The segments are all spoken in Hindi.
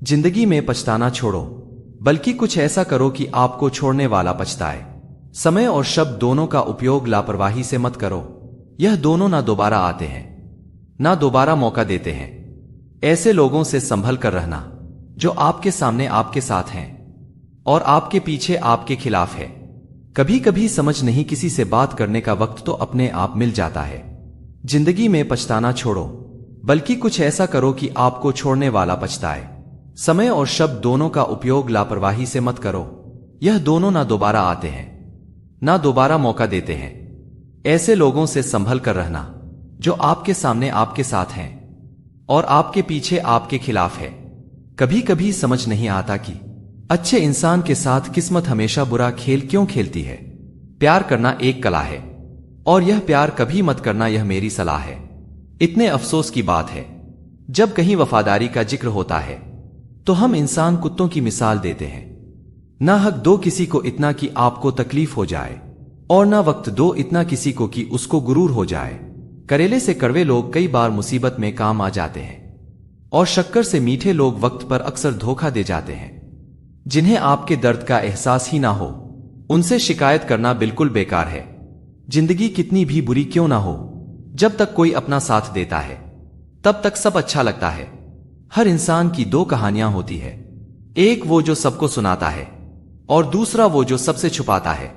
जिंदगी में पछताना छोड़ो, बल्कि कुछ ऐसा करो कि आपको छोड़ने वाला पछताए। समय और शब्द दोनों का उपयोग लापरवाही से मत करो। यह दोनों ना दोबारा आते हैं, ना दोबारा मौका देते हैं। ऐसे लोगों से संभल कर रहना जो आपके सामने आपके साथ हैं और आपके पीछे आपके खिलाफ है। कभी कभी समझ नहीं किसी से बात करने का वक्त तो अपने आप मिल जाता है। जिंदगी में पछताना छोड़ो, बल्कि कुछ ऐसा करो कि आपको छोड़ने वाला पछताए। समय और शब्द दोनों का उपयोग लापरवाही से मत करो। यह दोनों ना दोबारा आते हैं, ना दोबारा मौका देते हैं। ऐसे लोगों से संभल कर रहना जो आपके सामने आपके साथ हैं और आपके पीछे आपके खिलाफ है। कभी कभी समझ नहीं आता कि अच्छे इंसान के साथ किस्मत हमेशा बुरा खेल क्यों खेलती है। प्यार करना एक कला है और यह प्यार कभी मत करना, यह मेरी सलाह है। इतने अफसोस की बात है, जब कहीं वफादारी का जिक्र होता है तो हम इंसान कुत्तों की मिसाल देते हैं। ना हक दो किसी को इतना कि आपको तकलीफ हो जाए, और ना वक्त दो इतना किसी को कि उसको गुरूर हो जाए। करेले से कड़वे लोग कई बार मुसीबत में काम आ जाते हैं, और शक्कर से मीठे लोग वक्त पर अक्सर धोखा दे जाते हैं। जिन्हें आपके दर्द का एहसास ही ना हो, उनसे शिकायत करना बिल्कुल बेकार है। जिंदगी कितनी भी बुरी क्यों ना हो, जब तक कोई अपना साथ देता है तब तक सब अच्छा लगता है। हर इंसान की दो कहानियां होती है, एक वो जो सबको सुनाता है और दूसरा वो जो सबसे छुपाता है।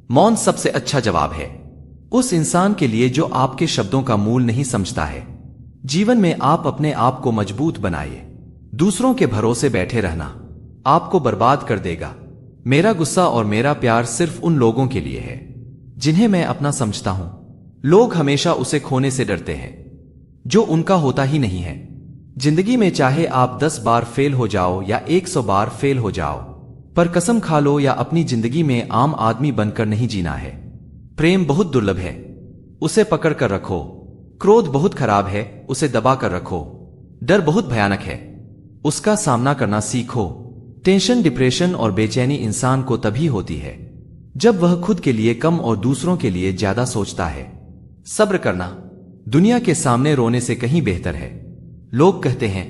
मौन सबसे अच्छा जवाब है उस इंसान के लिए जो आपके शब्दों का मूल नहीं समझता है। जीवन में आप अपने आप को मजबूत बनाइए। दूसरों के भरोसे बैठे रहना आपको बर्बाद कर देगा। मेरा गुस्सा और मेरा प्यार सिर्फ उन लोगों के लिए है जिन्हें मैं अपना समझता हूं। लोग हमेशा उसे खोने से डरते हैं जो उनका होता ही नहीं है। जिंदगी में चाहे आप 10 बार फेल हो जाओ या 100 बार फेल हो जाओ, पर कसम खा लो या अपनी जिंदगी में आम आदमी बनकर नहीं जीना है। प्रेम बहुत दुर्लभ है, उसे पकड़ कर रखो। क्रोध बहुत खराब है, उसे दबा कर रखो। डर बहुत भयानक है, उसका सामना करना सीखो। टेंशन, डिप्रेशन और बेचैनी इंसान को तभी होती है जब वह खुद के लिए कम और दूसरों के लिए ज्यादा सोचता है। सब्र करना दुनिया के सामने रोने से कहीं बेहतर है। लोग कहते हैं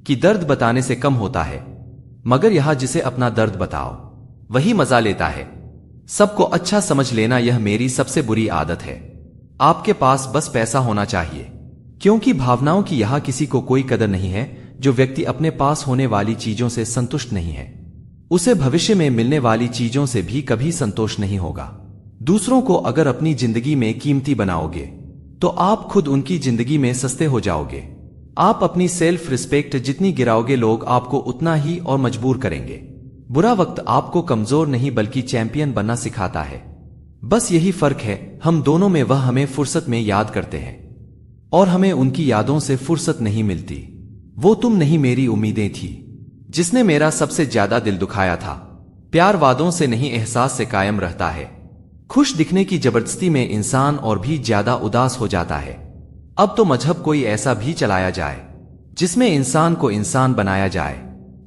कि दर्द बताने से कम होता है, मगर यहां जिसे अपना दर्द बताओ वही मजा लेता है। सबको अच्छा समझ लेना यह मेरी सबसे बुरी आदत है। आपके पास बस पैसा होना चाहिए, क्योंकि भावनाओं की यहां किसी को कोई कदर नहीं है। जो व्यक्ति अपने पास होने वाली चीजों से संतुष्ट नहीं है, उसे भविष्य में मिलने वाली चीजों से भी कभी संतोष नहीं होगा। दूसरों को अगर अपनी जिंदगी में कीमती बनाओगे तो आप खुद उनकी जिंदगी में सस्ते हो जाओगे। आप अपनी सेल्फ रिस्पेक्ट जितनी गिराओगे, लोग आपको उतना ही और मजबूर करेंगे। बुरा वक्त आपको कमजोर नहीं बल्कि चैंपियन बनना सिखाता है। बस यही फर्क है हम दोनों में। वह हमें फुर्सत में याद करते हैं और हमें उनकी यादों से फुर्सत नहीं मिलती। वो तुम नहीं, मेरी उम्मीदें थी, जिसने मेरा सबसे ज्यादा दिल दुखाया था। प्यार वादों से नहीं एहसास से कायम रहता है। खुश दिखने की जबरदस्ती में इंसान और भी ज्यादा उदास हो जाता है। अब तो मजहब कोई ऐसा भी चलाया जाए जिसमें इंसान को इंसान बनाया जाए।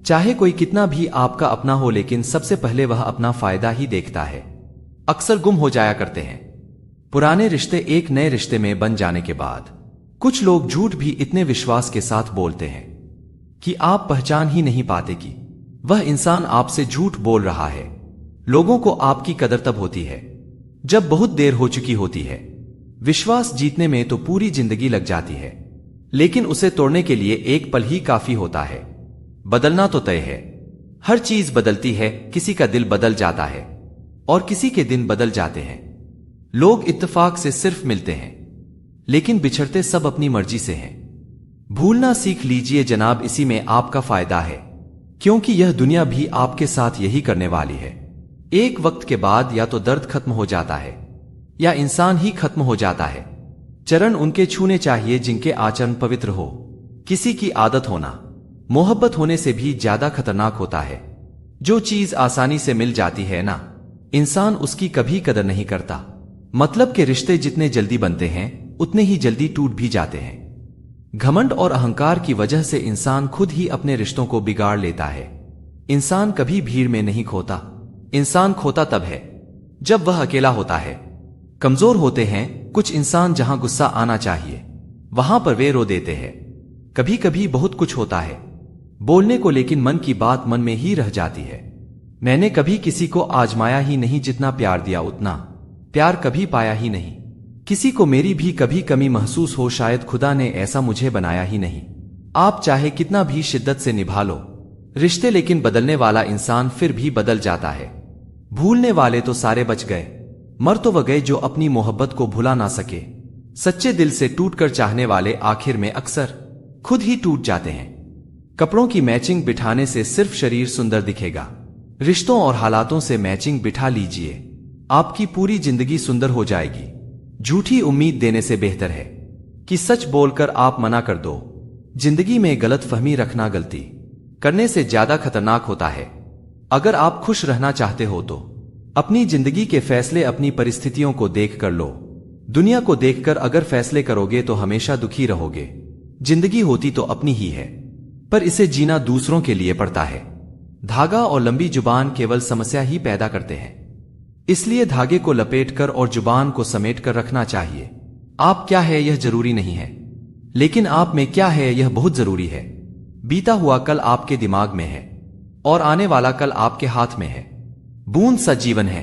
चाहे कोई कितना भी आपका अपना हो, लेकिन सबसे पहले वह अपना फायदा ही देखता है। अक्सर गुम हो जाया करते हैं पुराने रिश्ते एक नए रिश्ते में बन जाने के बाद। कुछ लोग झूठ भी इतने विश्वास के साथ बोलते हैं कि आप पहचान ही नहीं पाते कि वह इंसान आपसे झूठ बोल रहा है। लोगों को आपकी कदर तब होती है जब बहुत देर हो चुकी होती है। विश्वास जीतने में तो पूरी जिंदगी लग जाती है, लेकिन उसे तोड़ने के लिए एक पल ही काफी होता है। बदलना तो तय है, हर चीज बदलती है। किसी का दिल बदल जाता है और किसी के दिन बदल जाते हैं। लोग इत्तेफाक से सिर्फ मिलते हैं, लेकिन बिछड़ते सब अपनी मर्जी से हैं। भूलना सीख लीजिए जनाब, इसी में आपका फायदा है, क्योंकि यह दुनिया भी आपके साथ यही करने वाली है। एक वक्त के बाद या तो दर्द खत्म हो जाता है या इंसान ही खत्म हो जाता है। चरण उनके छूने चाहिए जिनके आचरण पवित्र हो। किसी की आदत होना मोहब्बत होने से भी ज्यादा खतरनाक होता है। जो चीज आसानी से मिल जाती है ना, इंसान उसकी कभी कदर नहीं करता। मतलब के रिश्ते जितने जल्दी बनते हैं उतने ही जल्दी टूट भी जाते हैं। घमंड और अहंकार की वजह से इंसान खुद ही अपने रिश्तों को बिगाड़ लेता है। इंसान कभी भीड़ में नहीं खोता, इंसान खोता तब है जब वह अकेला होता है। कमजोर होते हैं कुछ इंसान, जहां गुस्सा आना चाहिए वहां पर वे रो देते हैं। कभी कभी बहुत कुछ होता है बोलने को, लेकिन मन की बात मन में ही रह जाती है। मैंने कभी किसी को आजमाया ही नहीं, जितना प्यार दिया उतना प्यार कभी पाया ही नहीं। किसी को मेरी भी कभी कमी महसूस हो, शायद खुदा ने ऐसा मुझे बनाया ही नहीं। आप चाहे कितना भी शिद्दत से निभा लो रिश्ते, लेकिन बदलने वाला इंसान फिर भी बदल जाता है। भूलने वाले तो सारे बच गए, मर तो वह गए जो अपनी मोहब्बत को भुला ना सके। सच्चे दिल से टूटकर चाहने वाले आखिर में अक्सर खुद ही टूट जाते हैं। कपड़ों की मैचिंग बिठाने से सिर्फ शरीर सुंदर दिखेगा, रिश्तों और हालातों से मैचिंग बिठा लीजिए, आपकी पूरी जिंदगी सुंदर हो जाएगी। झूठी उम्मीद देने से बेहतर है कि सच बोलकर आप मना कर दो। जिंदगी में गलत फहमी रखना गलती करने से ज्यादा खतरनाक होता है। अगर आप खुश रहना चाहते हो तो अपनी जिंदगी के फैसले अपनी परिस्थितियों को देख कर लो। दुनिया को देखकर अगर फैसले करोगे तो हमेशा दुखी रहोगे। जिंदगी होती तो अपनी ही है, पर इसे जीना दूसरों के लिए पड़ता है। धागा और लंबी जुबान केवल समस्या ही पैदा करते हैं, इसलिए धागे को लपेटकर और जुबान को समेटकर रखना चाहिए। आप क्या है यह जरूरी नहीं है, लेकिन आप में क्या है यह बहुत जरूरी है। बीता हुआ कल आपके दिमाग में है और आने वाला कल आपके हाथ में है। बूंद सा जीवन है,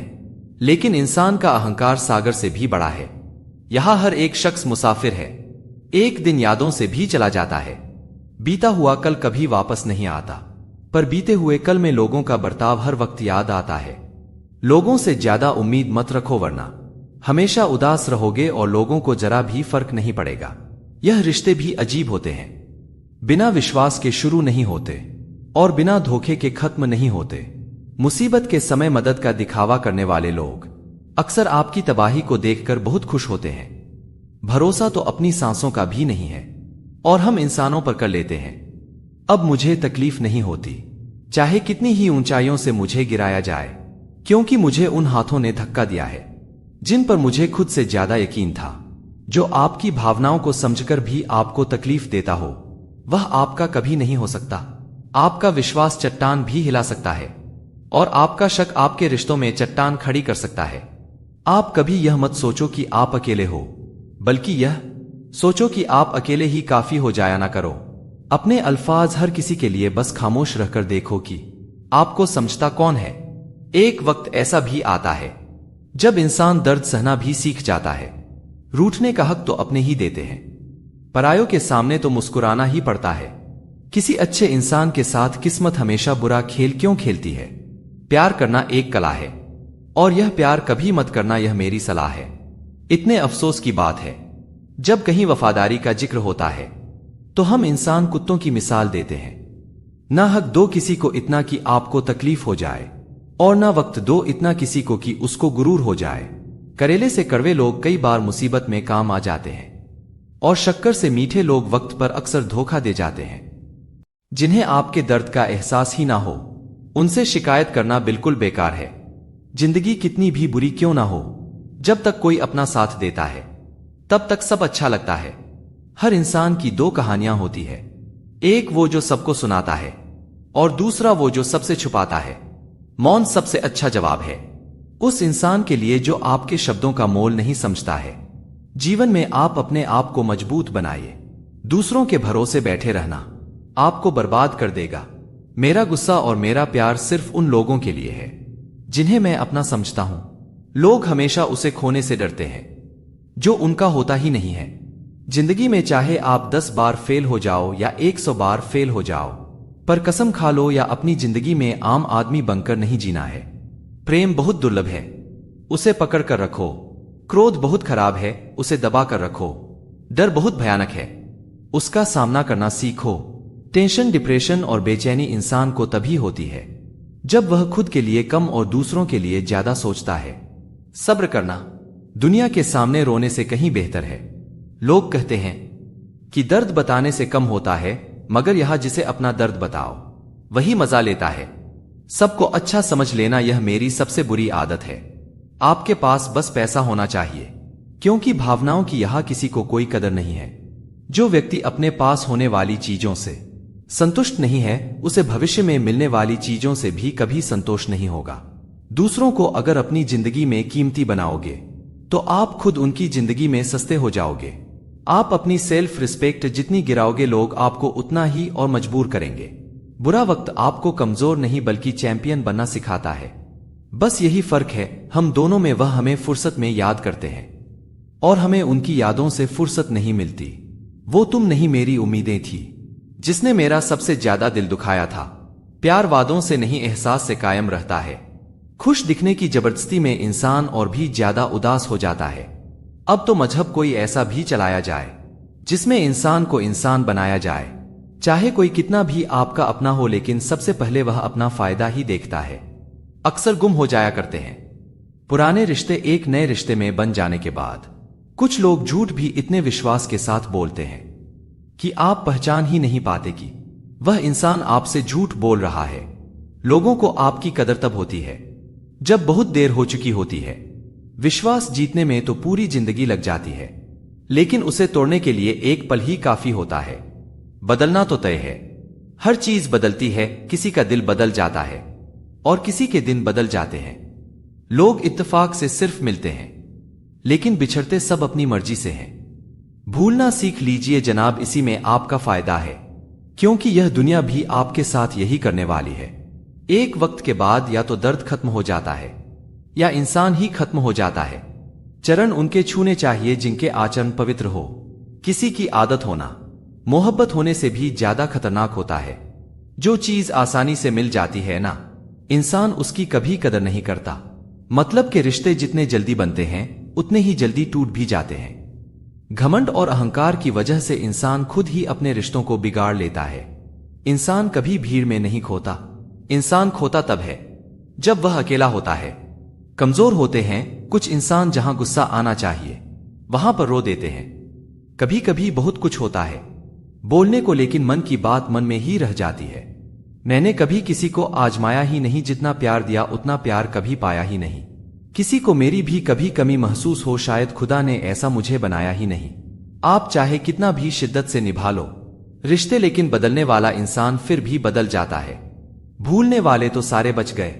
लेकिन इंसान का अहंकार सागर से भी बड़ा है। यहां हर एक शख्स मुसाफिर है, एक दिन यादों से भी चला जाता है। बीता हुआ कल कभी वापस नहीं आता, पर बीते हुए कल में लोगों का बर्ताव हर वक्त याद आता है। लोगों से ज्यादा उम्मीद मत रखो, वरना हमेशा उदास रहोगे और लोगों को जरा भी फर्क नहीं पड़ेगा। यह रिश्ते भी अजीब होते हैं, बिना विश्वास के शुरू नहीं होते और बिना धोखे के खत्म नहीं होते। मुसीबत के समय मदद का दिखावा करने वाले लोग अक्सर आपकी तबाही को देखकर बहुत खुश होते हैं। भरोसा तो अपनी सांसों का भी नहीं है और हम इंसानों पर कर लेते हैं। अब मुझे तकलीफ नहीं होती, चाहे कितनी ही ऊंचाइयों से मुझे गिराया जाए, क्योंकि मुझे उन हाथों ने धक्का दिया है जिन पर मुझे खुद से ज्यादा यकीन था। जो आपकी भावनाओं को समझकर भी आपको तकलीफ देता हो, वह आपका कभी नहीं हो सकता। आपका विश्वास चट्टान भी हिला सकता है और आपका शक आपके रिश्तों में चट्टान खड़ी कर सकता है। आप कभी यह मत सोचो कि आप अकेले हो, बल्कि यह सोचो कि आप अकेले ही काफी हो जाया ना करो। अपने अल्फाज हर किसी के लिए बस खामोश रहकर देखो कि आपको समझता कौन है। एक वक्त ऐसा भी आता है जब इंसान दर्द सहना भी सीख जाता है। रूठने का हक तो अपने ही देते हैं, परायों के सामने तो मुस्कुराना ही पड़ता है। किसी अच्छे इंसान के साथ किस्मत हमेशा बुरा खेल क्यों खेलती है। प्यार करना एक कला है और यह प्यार कभी मत करना, यह मेरी सलाह है। इतने अफसोस की बात है, जब कहीं वफादारी का जिक्र होता है तो हम इंसान कुत्तों की मिसाल देते हैं। ना हक दो किसी को इतना कि आपको तकलीफ हो जाए, और ना वक्त दो इतना किसी को कि उसको गुरूर हो जाए। करेले से कड़वे लोग कई बार मुसीबत में काम आ जाते हैं और शक्कर से मीठे लोग वक्त पर अक्सर धोखा दे जाते हैं। जिन्हें आपके दर्द का एहसास ही ना हो, उनसे शिकायत करना बिल्कुल बेकार है। जिंदगी कितनी भी बुरी क्यों ना हो, जब तक कोई अपना साथ देता है तब तक सब अच्छा लगता है। हर इंसान की दो कहानियां होती है, एक वो जो सबको सुनाता है और दूसरा वो जो सबसे छुपाता है। मौन सबसे अच्छा जवाब है उस इंसान के लिए जो आपके शब्दों का मोल नहीं समझता है। जीवन में आप अपने आप को मजबूत बनाइए। दूसरों के भरोसे बैठे रहना आपको बर्बाद कर देगा। मेरा गुस्सा और मेरा प्यार सिर्फ उन लोगों के लिए है जिन्हें मैं अपना समझता हूं। लोग हमेशा उसे खोने से डरते हैं जो उनका होता ही नहीं है। जिंदगी में चाहे आप 10 बार फेल हो जाओ या 100 बार फेल हो जाओ, पर कसम खा लो या अपनी जिंदगी में आम आदमी बनकर नहीं जीना है। प्रेम बहुत दुर्लभ है, उसे पकड़ कर रखो। क्रोध बहुत खराब है, उसे दबा कर रखो। डर बहुत भयानक है, उसका सामना करना सीखो। टेंशन, डिप्रेशन और बेचैनी इंसान को तभी होती है जब वह खुद के लिए कम और दूसरों के लिए ज्यादा सोचता है। सब्र करना दुनिया के सामने रोने से कहीं बेहतर है। लोग कहते हैं कि दर्द बताने से कम होता है, मगर यहां जिसे अपना दर्द बताओ वही मजा लेता है। सबको अच्छा समझ लेना यह मेरी सबसे बुरी आदत है। आपके पास बस पैसा होना चाहिए, क्योंकि भावनाओं की यहां किसी को कोई कदर नहीं है। जो व्यक्ति अपने पास होने वाली चीजों से संतुष्ट नहीं है, उसे भविष्य में मिलने वाली चीजों से भी कभी संतोष नहीं होगा। दूसरों को अगर अपनी जिंदगी में कीमती बनाओगे तो आप खुद उनकी जिंदगी में सस्ते हो जाओगे। आप अपनी सेल्फ रिस्पेक्ट जितनी गिराओगे, लोग आपको उतना ही और मजबूर करेंगे। बुरा वक्त आपको कमजोर नहीं बल्कि चैंपियन बनना सिखाता है। बस यही फर्क है, हम दोनों में। वह हमें फुर्सत में याद करते हैं और हमें उनकी यादों से फुर्सत नहीं मिलती। वो तुम नहीं, मेरी उम्मीदें थी, जिसने मेरा सबसे ज्यादा दिल दुखाया था। प्यार वादों से नहीं, एहसास से कायम रहता है। खुश दिखने की जबरदस्ती में इंसान और भी ज्यादा उदास हो जाता है। अब तो मजहब कोई ऐसा भी चलाया जाए जिसमें इंसान को इंसान बनाया जाए, चाहे कोई कितना भी आपका अपना हो, लेकिन सबसे पहले वह अपना फायदा ही देखता है। अक्सर गुम हो जाया करते हैं पुराने रिश्ते एक नए रिश्ते में बन जाने के बाद। कुछ लोग झूठ भी इतने विश्वास के साथ बोलते हैं कि आप पहचान ही नहीं पाते कि वह इंसान आपसे झूठ बोल रहा है। लोगों को आपकी कदर तब होती है जब बहुत देर हो चुकी होती है। विश्वास जीतने में तो पूरी जिंदगी लग जाती है, लेकिन उसे तोड़ने के लिए एक पल ही काफी होता है। बदलना तो तय है, हर चीज बदलती है। किसी का दिल बदल जाता है और किसी के दिन बदल जाते हैं। लोग इत्तेफाक से सिर्फ मिलते हैं, लेकिन बिछड़ते सब अपनी मर्जी से हैं। भूलना सीख लीजिए जनाब, इसी में आपका फायदा है, क्योंकि यह दुनिया भी आपके साथ यही करने वाली है। एक वक्त के बाद या तो दर्द खत्म हो जाता है या इंसान ही खत्म हो जाता है। चरण उनके छूने चाहिए जिनके आचरण पवित्र हो। किसी की आदत होना मोहब्बत होने से भी ज्यादा खतरनाक होता है। जो चीज आसानी से मिल जाती है ना, इंसान उसकी कभी कदर नहीं करता। मतलब के रिश्ते जितने जल्दी बनते हैं उतने ही जल्दी टूट भी जाते हैं। घमंड और अहंकार की वजह से इंसान खुद ही अपने रिश्तों को बिगाड़ लेता है। इंसान कभी भीड़ में नहीं खोता, इंसान खोता तब है जब वह अकेला होता है। कमजोर होते हैं कुछ इंसान, जहां गुस्सा आना चाहिए वहां पर रो देते हैं। कभी कभी बहुत कुछ होता है बोलने को, लेकिन मन की बात मन में ही रह जाती है। मैंने कभी किसी को आजमाया ही नहीं, जितना प्यार दिया उतना प्यार कभी पाया ही नहीं। किसी को मेरी भी कभी कमी महसूस हो, शायद खुदा ने ऐसा मुझे बनाया ही नहीं। आप चाहे कितना भी शिद्दत से निभा लो रिश्ते, लेकिन बदलने वाला इंसान फिर भी बदल जाता है। भूलने वाले तो सारे बच गए,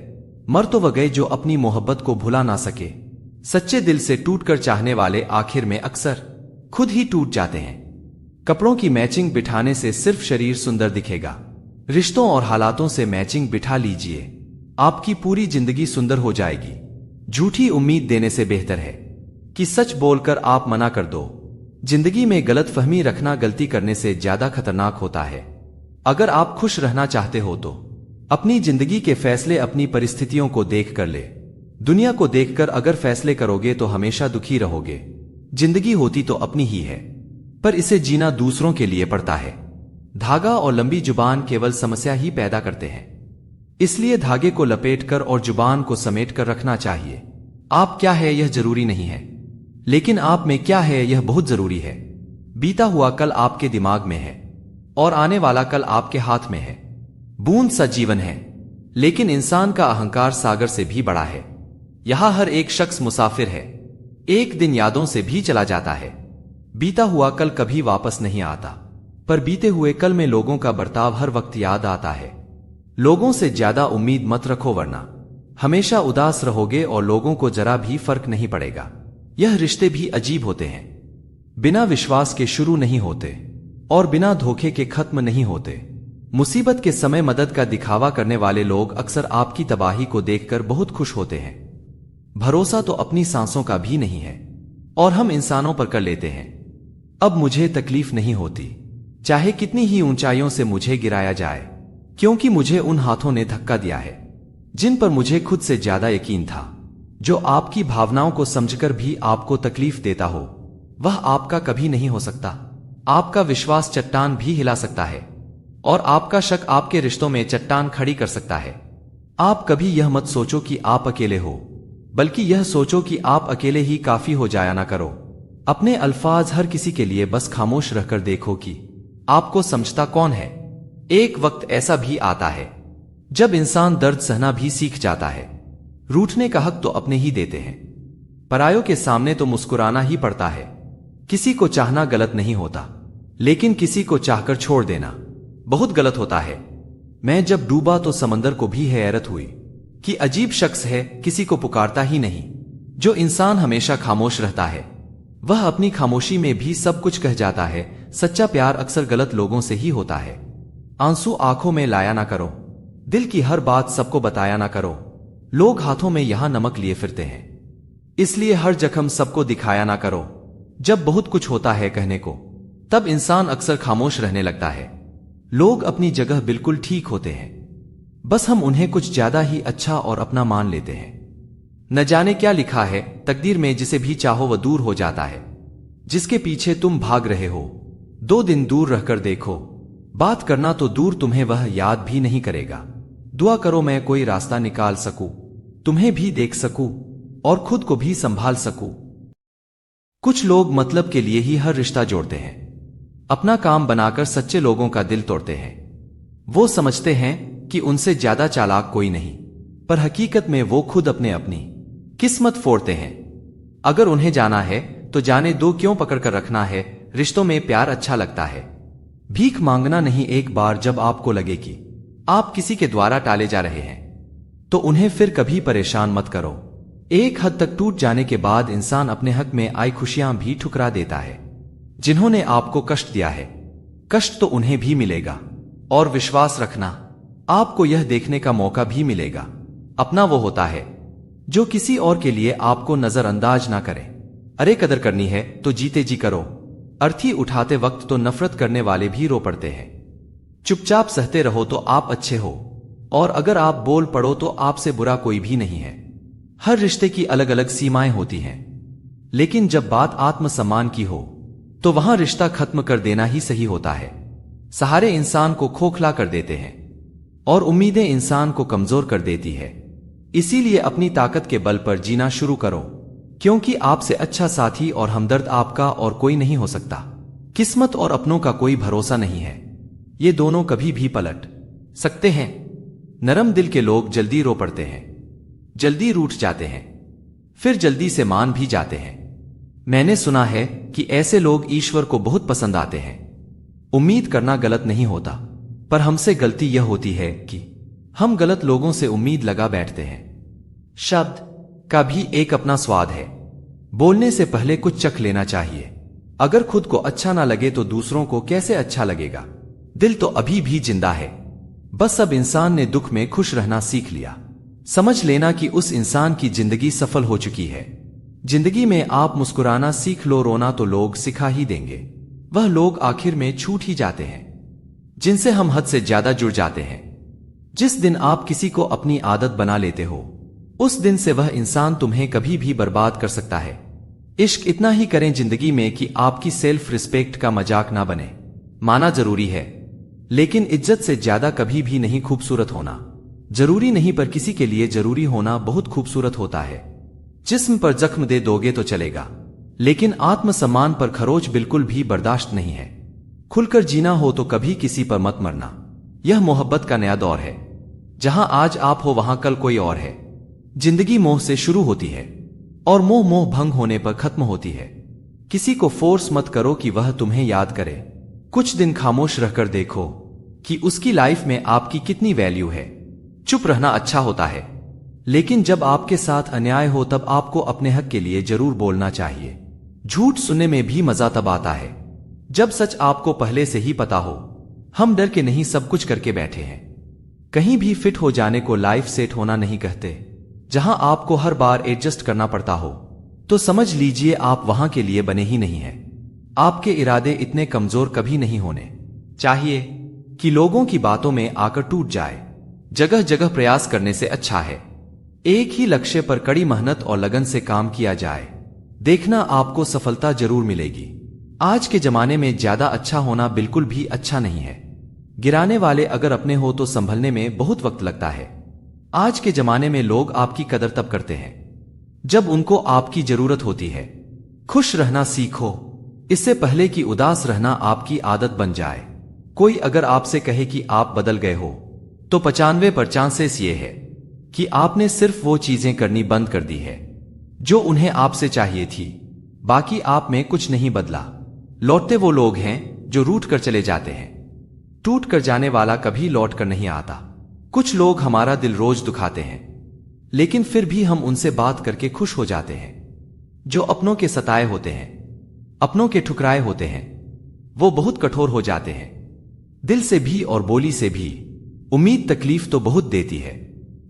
मर तो वह गए जो अपनी मोहब्बत को भुला ना सके। सच्चे दिल से टूटकर चाहने वाले आखिर में अक्सर खुद ही टूट जाते हैं। कपड़ों की मैचिंग बिठाने से सिर्फ शरीर सुंदर दिखेगा, रिश्तों और हालातों से मैचिंग बिठा लीजिए, आपकी पूरी जिंदगी सुंदर हो जाएगी। झूठी उम्मीद देने से बेहतर है कि सच बोलकर आप मना कर दो। जिंदगी में गलत फहमी रखना गलती करने से ज्यादा खतरनाक होता है। अगर आप खुश रहना चाहते हो तो अपनी जिंदगी के फैसले अपनी परिस्थितियों को देख कर ले। दुनिया को देखकर अगर फैसले करोगे तो हमेशा दुखी रहोगे। जिंदगी होती तो अपनी ही है, पर इसे जीना दूसरों के लिए पड़ता है। धागा और लंबी जुबान केवल समस्या ही पैदा करते हैं, इसलिए धागे को लपेटकर और जुबान को समेट कर रखना चाहिए। आप क्या है यह जरूरी नहीं है, लेकिन आप में क्या है यह बहुत जरूरी है। बीता हुआ कल आपके दिमाग में है और आने वाला कल आपके हाथ में है। बूंद सा जीवन है, लेकिन इंसान का अहंकार सागर से भी बड़ा है। यहां हर एक शख्स मुसाफिर है, एक दिन यादों से भी चला जाता है। बीता हुआ कल कभी वापस नहीं आता, पर बीते हुए कल में लोगों का बर्ताव हर वक्त याद आता है। लोगों से ज्यादा उम्मीद मत रखो, वरना हमेशा उदास रहोगे और लोगों को जरा भी फर्क नहीं पड़ेगा। यह रिश्ते भी अजीब होते हैं, बिना विश्वास के शुरू नहीं होते और बिना धोखे के खत्म नहीं होते। मुसीबत के समय मदद का दिखावा करने वाले लोग अक्सर आपकी तबाही को देखकर बहुत खुश होते हैं। भरोसा तो अपनी सांसों का भी नहीं है और हम इंसानों पर कर लेते हैं। अब मुझे तकलीफ नहीं होती, चाहे कितनी ही ऊंचाइयों से मुझे गिराया जाए, क्योंकि मुझे उन हाथों ने धक्का दिया है जिन पर मुझे खुद से ज्यादा यकीन था। जो आपकी भावनाओं को समझकर भी आपको तकलीफ देता हो, वह आपका कभी नहीं हो सकता। आपका विश्वास चट्टान भी हिला सकता है और आपका शक आपके रिश्तों में चट्टान खड़ी कर सकता है। आप कभी यह मत सोचो कि आप अकेले हो, बल्कि यह सोचो कि आप अकेले ही काफी हो जाया ना करो। अपने अल्फाज हर किसी के लिए बस खामोश रहकर देखो कि आपको समझता कौन है। एक वक्त ऐसा भी आता है जब इंसान दर्द सहना भी सीख जाता है। रूठने का हक तो अपने ही देते हैं, परायों के सामने तो मुस्कुराना ही पड़ता है। किसी को चाहना गलत नहीं होता, लेकिन किसी को चाहकर छोड़ देना बहुत गलत होता है। मैं जब डूबा तो समंदर को भी हैरत हुई कि अजीब शख्स है, किसी को पुकारता ही नहीं। जो इंसान हमेशा खामोश रहता है वह अपनी खामोशी में भी सब कुछ कह जाता है। सच्चा प्यार अक्सर गलत लोगों से ही होता है। आंसू आंखों में लाया ना करो। दिल की हर बात सबको बताया ना करो। लोग हाथों में यहां नमक लिए फिरते हैं, इसलिए हर जख्म सबको दिखाया ना करो। जब बहुत कुछ होता है कहने को, तब इंसान अक्सर खामोश रहने लगता है। लोग अपनी जगह बिल्कुल ठीक होते हैं, बस हम उन्हें कुछ ज्यादा ही अच्छा और अपना मान लेते हैं। न जाने क्या लिखा है तकदीर में, जिसे भी चाहो वह दूर हो जाता है। जिसके पीछे तुम भाग रहे हो, 2 दिन दूर रहकर देखो। बात करना तो दूर, तुम्हें वह याद भी नहीं करेगा। दुआ करो मैं कोई रास्ता निकाल सकूं, तुम्हें भी देख सकूं और खुद को भी संभाल सकूं। कुछ लोग मतलब के लिए ही हर रिश्ता जोड़ते हैं, अपना काम बनाकर सच्चे लोगों का दिल तोड़ते हैं। वो समझते हैं कि उनसे ज्यादा चालाक कोई नहीं, पर हकीकत में वो खुद अपनी किस्मत फोड़ते हैं। अगर उन्हें जाना है तो जाने दो, क्यों पकड़कर रखना है। रिश्तों में प्यार अच्छा लगता है, भीख मांगना नहीं। एक बार जब आपको लगे कि आप किसी के द्वारा टाले जा रहे हैं, तो उन्हें फिर कभी परेशान मत करो। एक हद तक टूट जाने के बाद इंसान अपने हक में आई खुशियां भी ठुकरा देता है। जिन्होंने आपको कष्ट दिया है, कष्ट तो उन्हें भी मिलेगा। और विश्वास रखना, आपको यह देखने का मौका भी मिलेगा। अपना वो होता है जो किसी और के लिए आपको नजरअंदाज ना करे। अरे कदर करनी है तो जीते जी करो। अर्थी उठाते वक्त तो नफरत करने वाले भी रो पड़ते हैं। चुपचाप सहते रहो तो आप अच्छे हो, और अगर आप बोल पड़ो तो आपसे बुरा कोई भी नहीं है। हर रिश्ते की अलग अलग सीमाएं होती हैं, लेकिन जब बात आत्मसम्मान की हो तो वहां रिश्ता खत्म कर देना ही सही होता है। सहारे इंसान को खोखला कर देते हैं और उम्मीदें इंसान को कमजोर कर देती है। इसीलिए अपनी ताकत के बल पर जीना शुरू करो, क्योंकि आपसे अच्छा साथी और हमदर्द आपका और कोई नहीं हो सकता। किस्मत और अपनों का कोई भरोसा नहीं है, ये दोनों कभी भी पलट सकते हैं। नरम दिल के लोग जल्दी रो पड़ते हैं, जल्दी रूठ जाते हैं, फिर जल्दी से मान भी जाते हैं। मैंने सुना है कि ऐसे लोग ईश्वर को बहुत पसंद आते हैं। उम्मीद करना गलत नहीं होता, पर हमसे गलती यह होती है कि हम गलत लोगों से उम्मीद लगा बैठते हैं। शब्द का भी एक अपना स्वाद है, बोलने से पहले कुछ चख लेना चाहिए। अगर खुद को अच्छा ना लगे तो दूसरों को कैसे अच्छा लगेगा। दिल तो अभी भी जिंदा है, बस अब इंसान ने दुख में खुश रहना सीख लिया। समझ लेना कि उस इंसान की जिंदगी सफल हो चुकी है। जिंदगी में आप मुस्कुराना सीख लो, रोना तो लोग सिखा ही देंगे। वह लोग आखिर में छूट ही जाते हैं जिनसे हम हद से ज्यादा जुड़ जाते हैं। जिस दिन आप किसी को अपनी आदत बना लेते हो, उस दिन से वह इंसान तुम्हें कभी भी बर्बाद कर सकता है। इश्क इतना ही करें जिंदगी में कि आपकी सेल्फ रिस्पेक्ट का मजाक ना बने। माना जरूरी है, लेकिन इज्जत से ज्यादा कभी भी नहीं। खूबसूरत होना जरूरी नहीं, पर किसी के लिए जरूरी होना बहुत खूबसूरत होता है। जिस्म पर जख्म दे दोगे तो चलेगा, लेकिन आत्मसम्मान पर खरोच बिल्कुल भी बर्दाश्त नहीं है। खुलकर जीना हो तो कभी किसी पर मत मरना। यह मोहब्बत का नया दौर है, जहां आज आप हो वहां कल कोई और है। जिंदगी मोह से शुरू होती है और मोह भंग होने पर खत्म होती है। किसी को फोर्स मत करो कि वह तुम्हें याद करे। कुछ दिन खामोश रहकर देखो कि उसकी लाइफ में आपकी कितनी वैल्यू है। चुप रहना अच्छा होता है, लेकिन जब आपके साथ अन्याय हो तब आपको अपने हक के लिए जरूर बोलना चाहिए। झूठ सुनने में भी मजा तब आता है जब सच आपको पहले से ही पता हो। हम डर के नहीं सब कुछ करके बैठे हैं। कहीं भी फिट हो जाने को लाइफ सेट होना नहीं कहते। जहां आपको हर बार एडजस्ट करना पड़ता हो तो समझ लीजिए आप वहां के लिए बने ही नहीं हैं। आपके इरादे इतने कमजोर कभी नहीं होने चाहिए कि लोगों की बातों में आकर टूट जाए। जगह जगह प्रयास करने से अच्छा है एक ही लक्ष्य पर कड़ी मेहनत और लगन से काम किया जाए। देखना आपको सफलता जरूर मिलेगी। आज के जमाने में ज्यादा अच्छा होना बिल्कुल भी अच्छा नहीं है। गिराने वाले अगर अपने हो तो संभलने में बहुत वक्त लगता है। आज के जमाने में लोग आपकी कदर तब करते हैं जब उनको आपकी जरूरत होती है। खुश रहना सीखो, इससे पहले कि उदास रहना आपकी आदत बन जाए। कोई अगर आपसे कहे कि आप बदल गए हो तो 95% चांसेस ये है कि आपने सिर्फ वो चीजें करनी बंद कर दी है जो उन्हें आपसे चाहिए थी। बाकी आप में कुछ नहीं बदला। लौटते वो लोग हैं जो रूठ कर चले जाते हैं। टूट कर जाने वाला कभी लौट कर नहीं आता। कुछ लोग हमारा दिल रोज दुखाते हैं, लेकिन फिर भी हम उनसे बात करके खुश हो जाते हैं। जो अपनों के सताए होते हैं, अपनों के ठुकराए होते हैं, वो बहुत कठोर हो जाते हैं। दिल से भी और बोली से भी। उम्मीद तकलीफ तो बहुत देती है,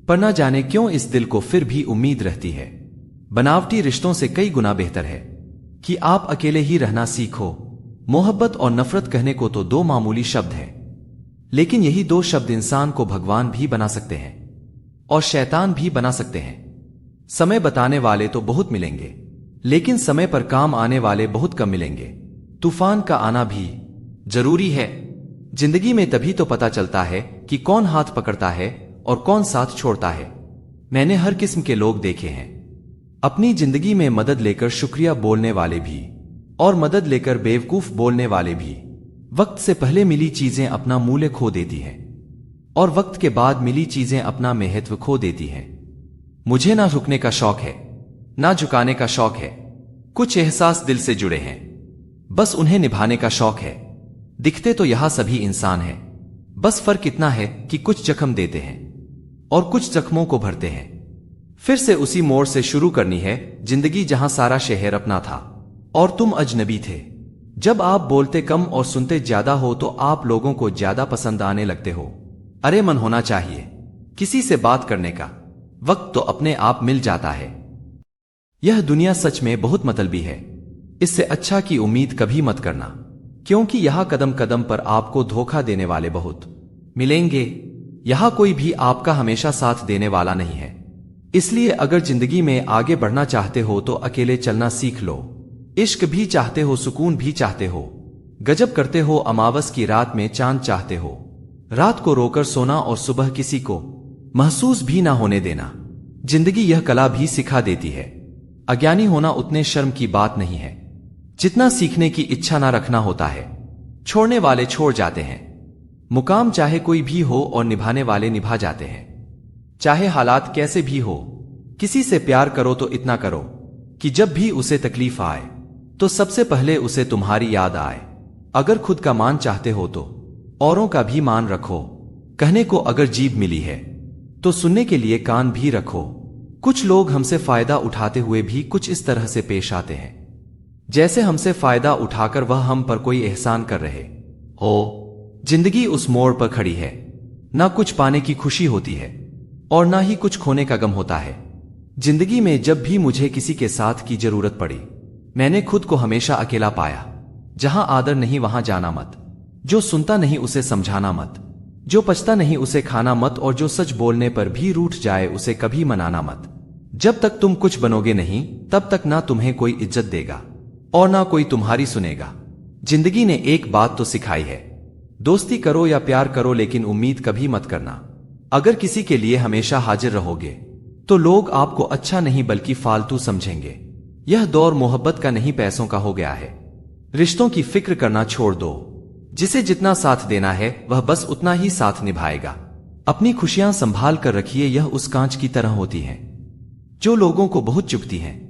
पर ना जाने क्यों इस दिल को फिर भी उम्मीद रहती है। बनावटी रिश्तों से कई गुना बेहतर है कि आप अकेले ही रहना सीखो। मोहब्बत और नफरत कहने को तो दो मामूली शब्द हैं, लेकिन यही दो शब्द इंसान को भगवान भी बना सकते हैं और शैतान भी बना सकते हैं। समय बताने वाले तो बहुत मिलेंगे, लेकिन समय पर काम आने वाले बहुत कम मिलेंगे। तूफान का आना भी जरूरी है। जिंदगी में तभी तो पता चलता है कि कौन हाथ पकड़ता है और कौन साथ छोड़ता है। मैंने हर किस्म के लोग देखे हैं, अपनी जिंदगी में मदद लेकर शुक्रिया बोलने वाले भी और मदद लेकर बेवकूफ बोलने वाले भी। वक्त से पहले मिली चीजें अपना मूल्य खो देती हैं और वक्त के बाद मिली चीजें अपना महत्व खो देती हैं। मुझे ना रुकने का शौक है, ना झुकाने का शौक है। कुछ एहसास दिल से जुड़े हैं, बस उन्हें निभाने का शौक है। दिखते तो यहां सभी इंसान हैं, बस फर्क इतना है कि कुछ जख्म देते हैं और कुछ जख्मों को भरते हैं। फिर से उसी मोड़ से शुरू करनी है जिंदगी जहां सारा शहर अपना था और तुम अजनबी थे। जब आप बोलते कम और सुनते ज्यादा हो तो आप लोगों को ज्यादा पसंद आने लगते हो। अरे मन होना चाहिए किसी से बात करने का, वक्त तो अपने आप मिल जाता है। यह दुनिया सच में बहुत मतलबी है, इससे अच्छा की उम्मीद कभी मत करना, क्योंकि यहां कदम कदम पर आपको धोखा देने वाले बहुत मिलेंगे। यहां कोई भी आपका हमेशा साथ देने वाला नहीं है। इसलिए अगर जिंदगी में आगे बढ़ना चाहते हो तो अकेले चलना सीख लो। इश्क भी चाहते हो, सुकून भी चाहते हो, गजब करते हो, अमावस की रात में चांद चाहते हो, रात को रोकर सोना और सुबह किसी को महसूस भी ना होने देना। जिंदगी यह कला भी सिखा देती है। अज्ञानी होना उतने शर्म की बात नहीं है जितना सीखने की इच्छा ना रखना होता है। छोड़ने वाले छोड़ जाते हैं, मुकाम चाहे कोई भी हो, और निभाने वाले निभा जाते हैं। चाहे हालात कैसे भी हो, किसी से प्यार करो तो इतना करो कि जब भी उसे तकलीफ आए तो सबसे पहले उसे तुम्हारी याद आए। अगर खुद का मान चाहते हो तो औरों का भी मान रखो। कहने को अगर जीभ मिली है तो सुनने के लिए कान भी रखो। कुछ लोग हमसे फायदा उठाते हुए भी कुछ इस तरह से पेश आते हैं जैसे हमसे फायदा उठाकर वह हम पर कोई एहसान कर रहे हो। जिंदगी उस मोड़ पर खड़ी है, ना कुछ पाने की खुशी होती है और ना ही कुछ खोने का गम होता है। जिंदगी में जब भी मुझे किसी के साथ की जरूरत पड़ी, मैंने खुद को हमेशा अकेला पाया। जहां आदर नहीं वहां जाना मत, जो सुनता नहीं उसे समझाना मत, जो पचता नहीं उसे खाना मत, और जो सच बोलने पर भी रूठ जाए उसे कभी मनाना मत। जब तक तुम कुछ बनोगे नहीं तब तक ना तुम्हें कोई इज्जत देगा और ना कोई तुम्हारी सुनेगा। जिंदगी ने एक बात तो सिखाई है, दोस्ती करो या प्यार करो लेकिन उम्मीद कभी मत करना। अगर किसी के लिए हमेशा हाजिर रहोगे तो लोग आपको अच्छा नहीं बल्कि फालतू समझेंगे। यह दौर मोहब्बत का नहीं पैसों का हो गया है। रिश्तों की फिक्र करना छोड़ दो। जिसे जितना साथ देना है वह बस उतना ही साथ निभाएगा। अपनी खुशियां संभाल कर रखिए, यह उस कांच की तरह होती हैं जो लोगों को बहुत चुभती हैं।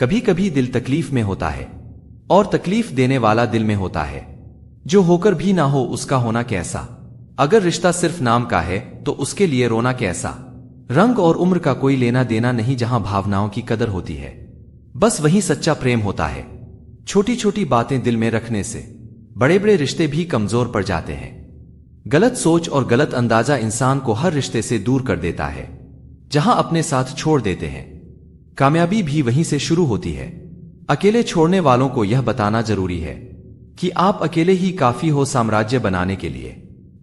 कभी कभी दिल तकलीफ में होता है और तकलीफ देने वाला दिल में होता है। जो होकर भी ना हो उसका होना कैसा। अगर रिश्ता सिर्फ नाम का है तो उसके लिए रोना कैसा। रंग और उम्र का कोई लेना देना नहीं, जहां भावनाओं की कदर होती है बस वहीं सच्चा प्रेम होता है। छोटी छोटी बातें दिल में रखने से बड़े बड़े रिश्ते भी कमजोर पड़ जाते हैं। गलत सोच और गलत अंदाजा इंसान को हर रिश्ते से दूर कर देता है। जहां अपने साथ छोड़ देते हैं, कामयाबी भी वहीं से शुरू होती है। अकेले छोड़ने वालों को यह बताना जरूरी है कि आप अकेले ही काफी हो साम्राज्य बनाने के लिए।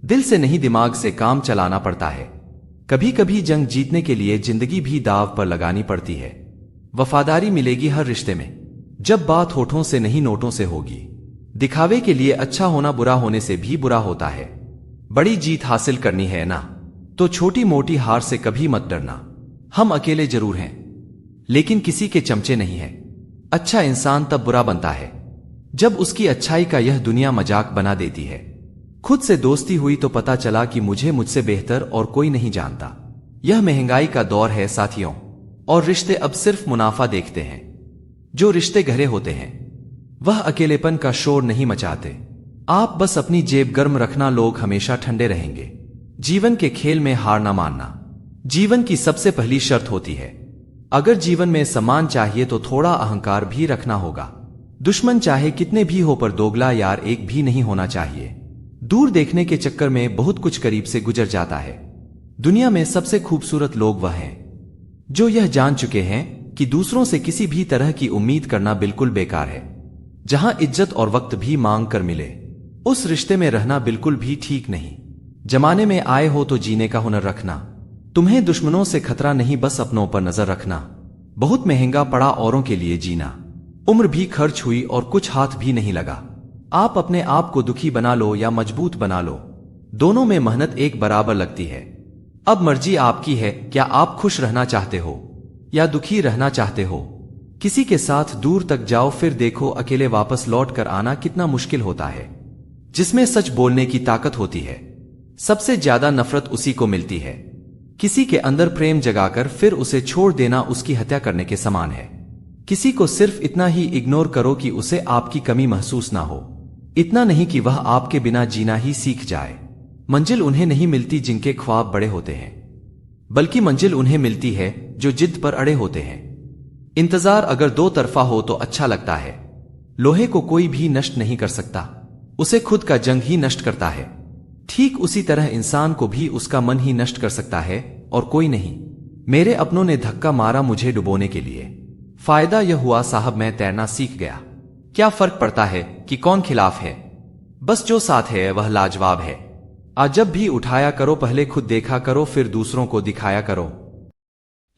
दिल से नहीं दिमाग से काम चलाना पड़ता है। कभी कभी जंग जीतने के लिए जिंदगी भी दांव पर लगानी पड़ती है। वफादारी मिलेगी हर रिश्ते में जब बात होठों से नहीं नोटों से होगी। दिखावे के लिए अच्छा होना बुरा होने से भी बुरा होता है। बड़ी जीत हासिल करनी है ना तो छोटी मोटी हार से कभी मत डरना। हम अकेले जरूर हैं लेकिन किसी के चमचे नहीं हैं। अच्छा इंसान तब बुरा बनता है जब उसकी अच्छाई का यह दुनिया मजाक बना देती है। खुद से दोस्ती हुई तो पता चला कि मुझसे बेहतर और कोई नहीं जानता। यह महंगाई का दौर है साथियों, और रिश्ते अब सिर्फ मुनाफा देखते हैं। जो रिश्ते गहरे होते हैं वह अकेलेपन का शोर नहीं मचाते। आप बस अपनी जेब गर्म रखना, लोग हमेशा ठंडे रहेंगे। जीवन के खेल में हार ना मानना जीवन की सबसे पहली शर्त होती है। अगर जीवन में सम्मान चाहिए तो थोड़ा अहंकार भी रखना होगा। दुश्मन चाहे कितने भी हो पर दोगला यार एक भी नहीं होना चाहिए। दूर देखने के चक्कर में बहुत कुछ करीब से गुजर जाता है। दुनिया में सबसे खूबसूरत लोग वह हैं जो यह जान चुके हैं कि दूसरों से किसी भी तरह की उम्मीद करना बिल्कुल बेकार है। जहां इज्जत और वक्त भी मांग कर मिले, उस रिश्ते में रहना बिल्कुल भी ठीक नहीं। जमाने में आए हो तो जीने का हुनर रखना। तुम्हें दुश्मनों से खतरा नहीं, बस अपनों पर नजर रखना। बहुत महंगा पड़ा औरों के लिए जीना। उम्र भी खर्च हुई और कुछ हाथ भी नहीं लगा। आप अपने आप को दुखी बना लो या मजबूत बना लो, दोनों में मेहनत एक बराबर लगती है। अब मर्जी आपकी है, क्या आप खुश रहना चाहते हो या दुखी रहना चाहते हो। किसी के साथ दूर तक जाओ, फिर देखो अकेले वापस लौट कर आना कितना मुश्किल होता है। जिसमें सच बोलने की ताकत होती है, सबसे ज्यादा नफरत उसी को मिलती है। किसी के अंदर प्रेम जगाकर फिर उसे छोड़ देना उसकी हत्या करने के समान है। किसी को सिर्फ इतना ही इग्नोर करो कि उसे आपकी कमी महसूस ना हो, इतना नहीं कि वह आपके बिना जीना ही सीख जाए। मंजिल उन्हें नहीं मिलती जिनके ख्वाब बड़े होते हैं, बल्कि मंजिल उन्हें मिलती है जो जिद पर अड़े होते हैं। इंतजार अगर दो तरफा हो तो अच्छा लगता है। लोहे को कोई भी नष्ट नहीं कर सकता, उसे खुद का जंग ही नष्ट करता है। ठीक उसी तरह इंसान को भी उसका मन ही नष्ट कर सकता है और कोई नहीं। मेरे अपनों ने धक्का मारा मुझे डुबोने के लिए। फायदा यह हुआ साहब मैं तैरना सीख गया। क्या फर्क पड़ता है कि कौन खिलाफ है, बस जो साथ है वह लाजवाब है। आज जब भी उठाया करो पहले खुद देखा करो, फिर दूसरों को दिखाया करो।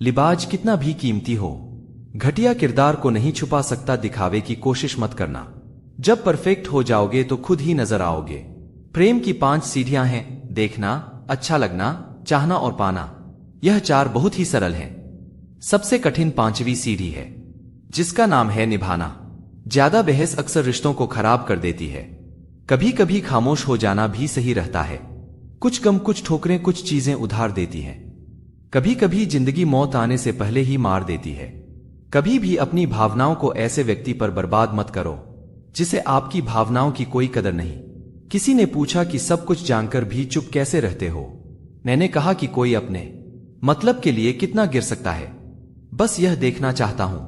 लिबाज कितना भी कीमती हो, घटिया किरदार को नहीं छुपा सकता। दिखावे की कोशिश मत करना। जब परफेक्ट हो जाओगे तो खुद ही नजर आओगे। प्रेम की 5 सीढ़ियां हैं: देखना, अच्छा लगना, चाहना और पाना। यह 4 बहुत ही सरल हैं। सबसे कठिन 5वीं सीढ़ी है, जिसका नाम है निभाना। ज्यादा बहस अक्सर रिश्तों को खराब कर देती है। कभी कभी खामोश हो जाना भी सही रहता है। कुछ गम, कुछ ठोकरें, कुछ चीजें उधार देती हैं। कभी कभी जिंदगी मौत आने से पहले ही मार देती है। कभी भी अपनी भावनाओं को ऐसे व्यक्ति पर बर्बाद मत करो जिसे आपकी भावनाओं की कोई कदर नहीं। किसी ने पूछा कि सब कुछ जानकर भी चुप कैसे रहते हो। मैंने कहा कि कोई अपने मतलब के लिए कितना गिर सकता है, बस यह देखना चाहता हूं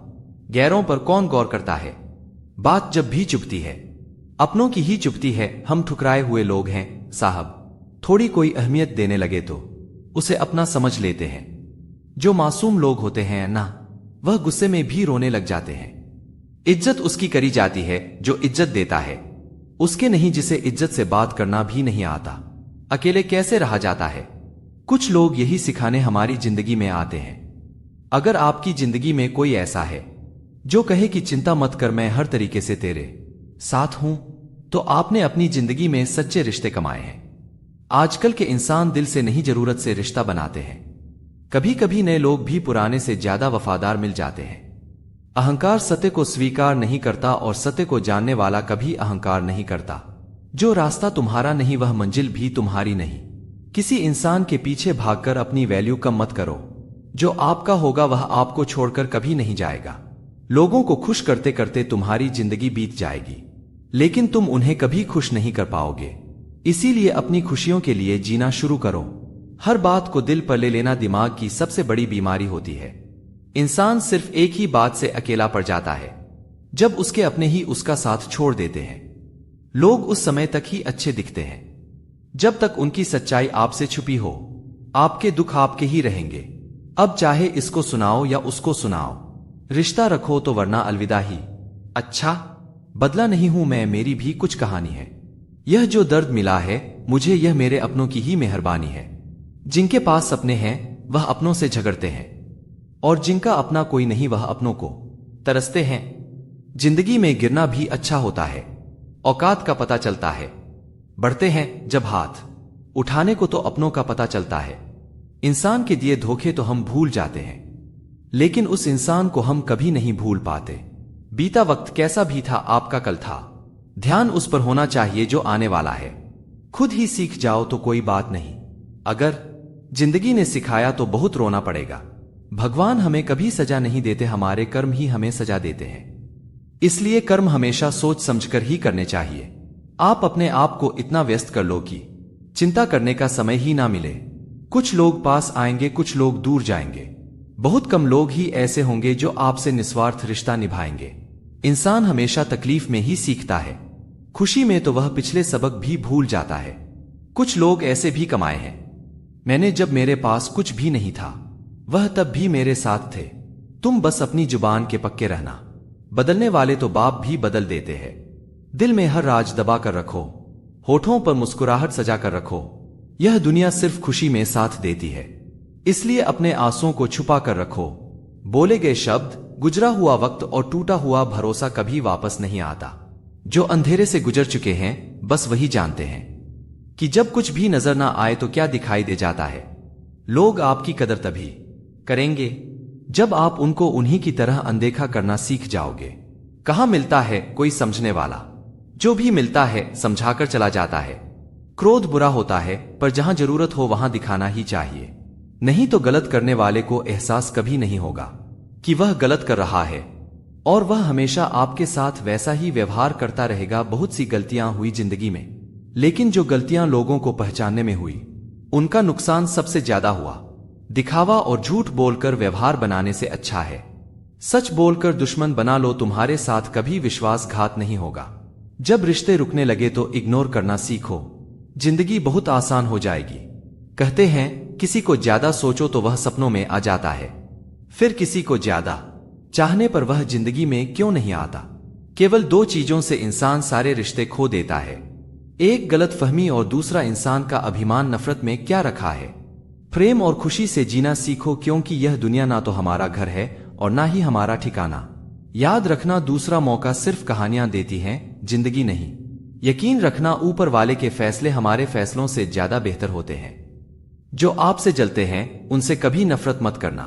गैरों पर कौन गौर करता है। बात जब भी चुपती है, अपनों की ही चुपती है। हम ठुकराए हुए लोग हैं साहब। थोड़ी कोई अहमियत देने लगे तो उसे अपना समझ लेते हैं। जो मासूम लोग होते हैं ना, वह गुस्से में भी रोने लग जाते हैं। इज्जत उसकी करी जाती है जो इज्जत देता है, उसके नहीं जिसे इज्जत से बात करना भी नहीं आता। अकेले कैसे रहा जाता है। कुछ लोग यही सिखाने हमारी जिंदगी में आते हैं। अगर आपकी जिंदगी में कोई ऐसा है जो कहे कि चिंता मत कर, मैं हर तरीके से तेरे साथ हूं, तो आपने अपनी जिंदगी में सच्चे रिश्ते कमाए हैं। आजकल के इंसान दिल से नहीं, जरूरत से रिश्ता बनाते हैं। कभी कभी नए लोग भी पुराने से ज्यादा वफादार मिल जाते हैं। अहंकार सत्य को स्वीकार नहीं करता और सत्य को जानने वाला कभी अहंकार नहीं करता। जो रास्ता तुम्हारा नहीं वह मंजिल भी तुम्हारी नहीं। किसी इंसान के पीछे भागकर अपनी वैल्यू कम मत करो। जो आपका होगा वह आपको छोड़कर कभी नहीं जाएगा। लोगों को खुश करते करते तुम्हारी जिंदगी बीत जाएगी, लेकिन तुम उन्हें कभी खुश नहीं कर पाओगे। इसीलिए अपनी खुशियों के लिए जीना शुरू करो। हर बात को दिल पर ले लेना दिमाग की सबसे बड़ी बीमारी होती है। इंसान सिर्फ एक ही बात से अकेला पड़ जाता है, जब उसके अपने ही उसका साथ छोड़ देते हैं। लोग उस समय तक ही अच्छे दिखते हैं जब तक उनकी सच्चाई आपसे छुपी हो। आपके दुख आपके ही रहेंगे। अब चाहे इसको सुनाओ या उसको सुनाओ, रिश्ता रखो तो वरना अलविदा ही। अच्छा, बदला नहीं हूं मैं, मेरी भी कुछ कहानी है। यह जो दर्द मिला है मुझे, यह मेरे अपनों की ही मेहरबानी है। जिनके पास अपने हैं वह अपनों से झगड़ते हैं, और जिनका अपना कोई नहीं वह अपनों को तरसते हैं। जिंदगी में गिरना भी अच्छा होता है, औकात का पता चलता है। बढ़ते हैं जब हाथ उठाने को तो अपनों का पता चलता है। इंसान के दिए धोखे तो हम भूल जाते हैं, लेकिन उस इंसान को हम कभी नहीं भूल पाते। बीता वक्त कैसा भी था आपका कल था। ध्यान उस पर होना चाहिए जो आने वाला है। खुद ही सीख जाओ तो कोई बात नहीं, अगर जिंदगी ने सिखाया तो बहुत रोना पड़ेगा। भगवान हमें कभी सजा नहीं देते, हमारे कर्म ही हमें सजा देते हैं। इसलिए कर्म हमेशा सोच समझकर ही करने चाहिए। आप अपने आप को इतना व्यस्त कर लो कि चिंता करने का समय ही ना मिले। कुछ लोग पास आएंगे, कुछ लोग दूर जाएंगे। बहुत कम लोग ही ऐसे होंगे जो आपसे निस्वार्थ रिश्ता निभाएंगे। इंसान हमेशा तकलीफ में ही सीखता है। खुशी में तो वह पिछले सबक भी भूल जाता है। कुछ लोग ऐसे भी कमाए हैं। मैंने जब मेरे पास कुछ भी नहीं था, वह तब भी मेरे साथ थे। तुम बस अपनी जुबान के पक्के रहना। बदलने वाले तो बाप भी बदल देते हैं। दिल में हर राज दबा कर रखो, होठों पर मुस्कुराहट सजा कर रखो। यह दुनिया सिर्फ खुशी में साथ देती है, इसलिए अपने आंसुओं को छुपा कर रखो। बोले गए शब्द, गुजरा हुआ वक्त और टूटा हुआ भरोसा कभी वापस नहीं आता। जो अंधेरे से गुजर चुके हैं बस वही जानते हैं कि जब कुछ भी नजर ना आए तो क्या दिखाई दे जाता है। लोग आपकी कदर तभी करेंगे जब आप उनको उन्हीं की तरह अनदेखा करना सीख जाओगे। कहाँ मिलता है कोई समझने वाला, जो भी मिलता है समझाकर चला जाता है। क्रोध बुरा होता है, पर जहां जरूरत हो वहां दिखाना ही चाहिए, नहीं तो गलत करने वाले को एहसास कभी नहीं होगा कि वह गलत कर रहा है, और वह हमेशा आपके साथ वैसा ही व्यवहार करता रहेगा। बहुत सी गलतियां हुई जिंदगी में, लेकिन जो गलतियां लोगों को पहचानने में हुई, उनका नुकसान सबसे ज्यादा हुआ। दिखावा और झूठ बोलकर व्यवहार बनाने से अच्छा है सच बोलकर दुश्मन बना लो। तुम्हारे साथ कभी विश्वासघात नहीं होगा। जब रिश्ते रुकने लगे तो इग्नोर करना सीखो, जिंदगी बहुत आसान हो जाएगी। कहते हैं किसी को ज्यादा सोचो तो वह सपनों में आ जाता है, फिर किसी को ज्यादा चाहने पर वह जिंदगी में क्यों नहीं आता। केवल दो चीजों से इंसान सारे रिश्ते खो देता है, एक गलतफहमी और दूसरा इंसान का अभिमान। नफरत में क्या रखा है। प्रेम और खुशी से जीना सीखो, क्योंकि यह दुनिया ना तो हमारा घर है और ना ही हमारा ठिकाना। याद रखना, दूसरा मौका सिर्फ कहानियां देती हैं, जिंदगी नहीं। यकीन रखना, ऊपर वाले के फैसले हमारे फैसलों से ज्यादा बेहतर होते हैं। जो आपसे जलते हैं उनसे कभी नफरत मत करना,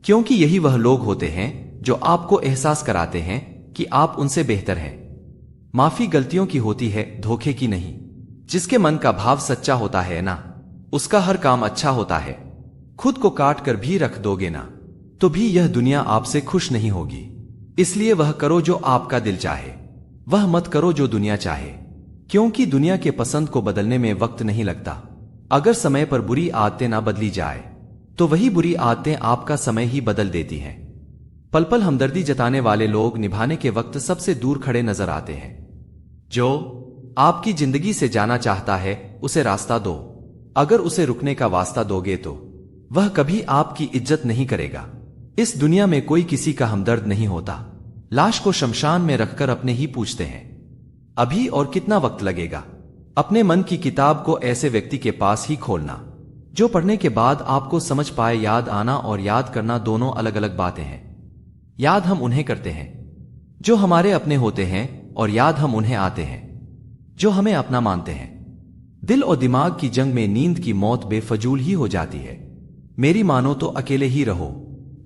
क्योंकि यही वह लोग होते हैं जो आपको एहसास कराते हैं कि आप उनसे बेहतर हैं। माफी गलतियों की होती है, धोखे की नहीं। जिसके मन का भाव सच्चा होता है ना, उसका हर काम अच्छा होता है। खुद को काट कर भी रख दोगे ना, तो भी यह दुनिया आपसे खुश नहीं होगी। इसलिए वह करो जो आपका दिल चाहे, वह मत करो जो दुनिया चाहे, क्योंकि दुनिया के पसंद को बदलने में वक्त नहीं लगता। अगर समय पर बुरी आदतें ना बदली जाए तो वही बुरी आदतें आपका समय ही बदल देती हैं। पल पल हमदर्दी जताने वाले लोग निभाने के वक्त सबसे दूर खड़े नजर आते हैं। जो आपकी जिंदगी से जाना चाहता है उसे रास्ता दो, अगर उसे रुकने का वास्ता दोगे तो वह कभी आपकी इज्जत नहीं करेगा। इस दुनिया में कोई किसी का हमदर्द नहीं होता। लाश को शमशान में रखकर अपने ही पूछते हैं, अभी और कितना वक्त लगेगा। अपने मन की किताब को ऐसे व्यक्ति के पास ही खोलना जो पढ़ने के बाद आपको समझ पाए। याद आना और याद करना दोनों अलग अलग बातें हैं। याद हम उन्हें करते हैं जो हमारे अपने होते हैं, और याद हम उन्हें आते हैं जो हमें अपना मानते हैं। दिल और दिमाग की जंग में नींद की मौत बेफजूल ही हो जाती है। मेरी मानो तो अकेले ही रहो,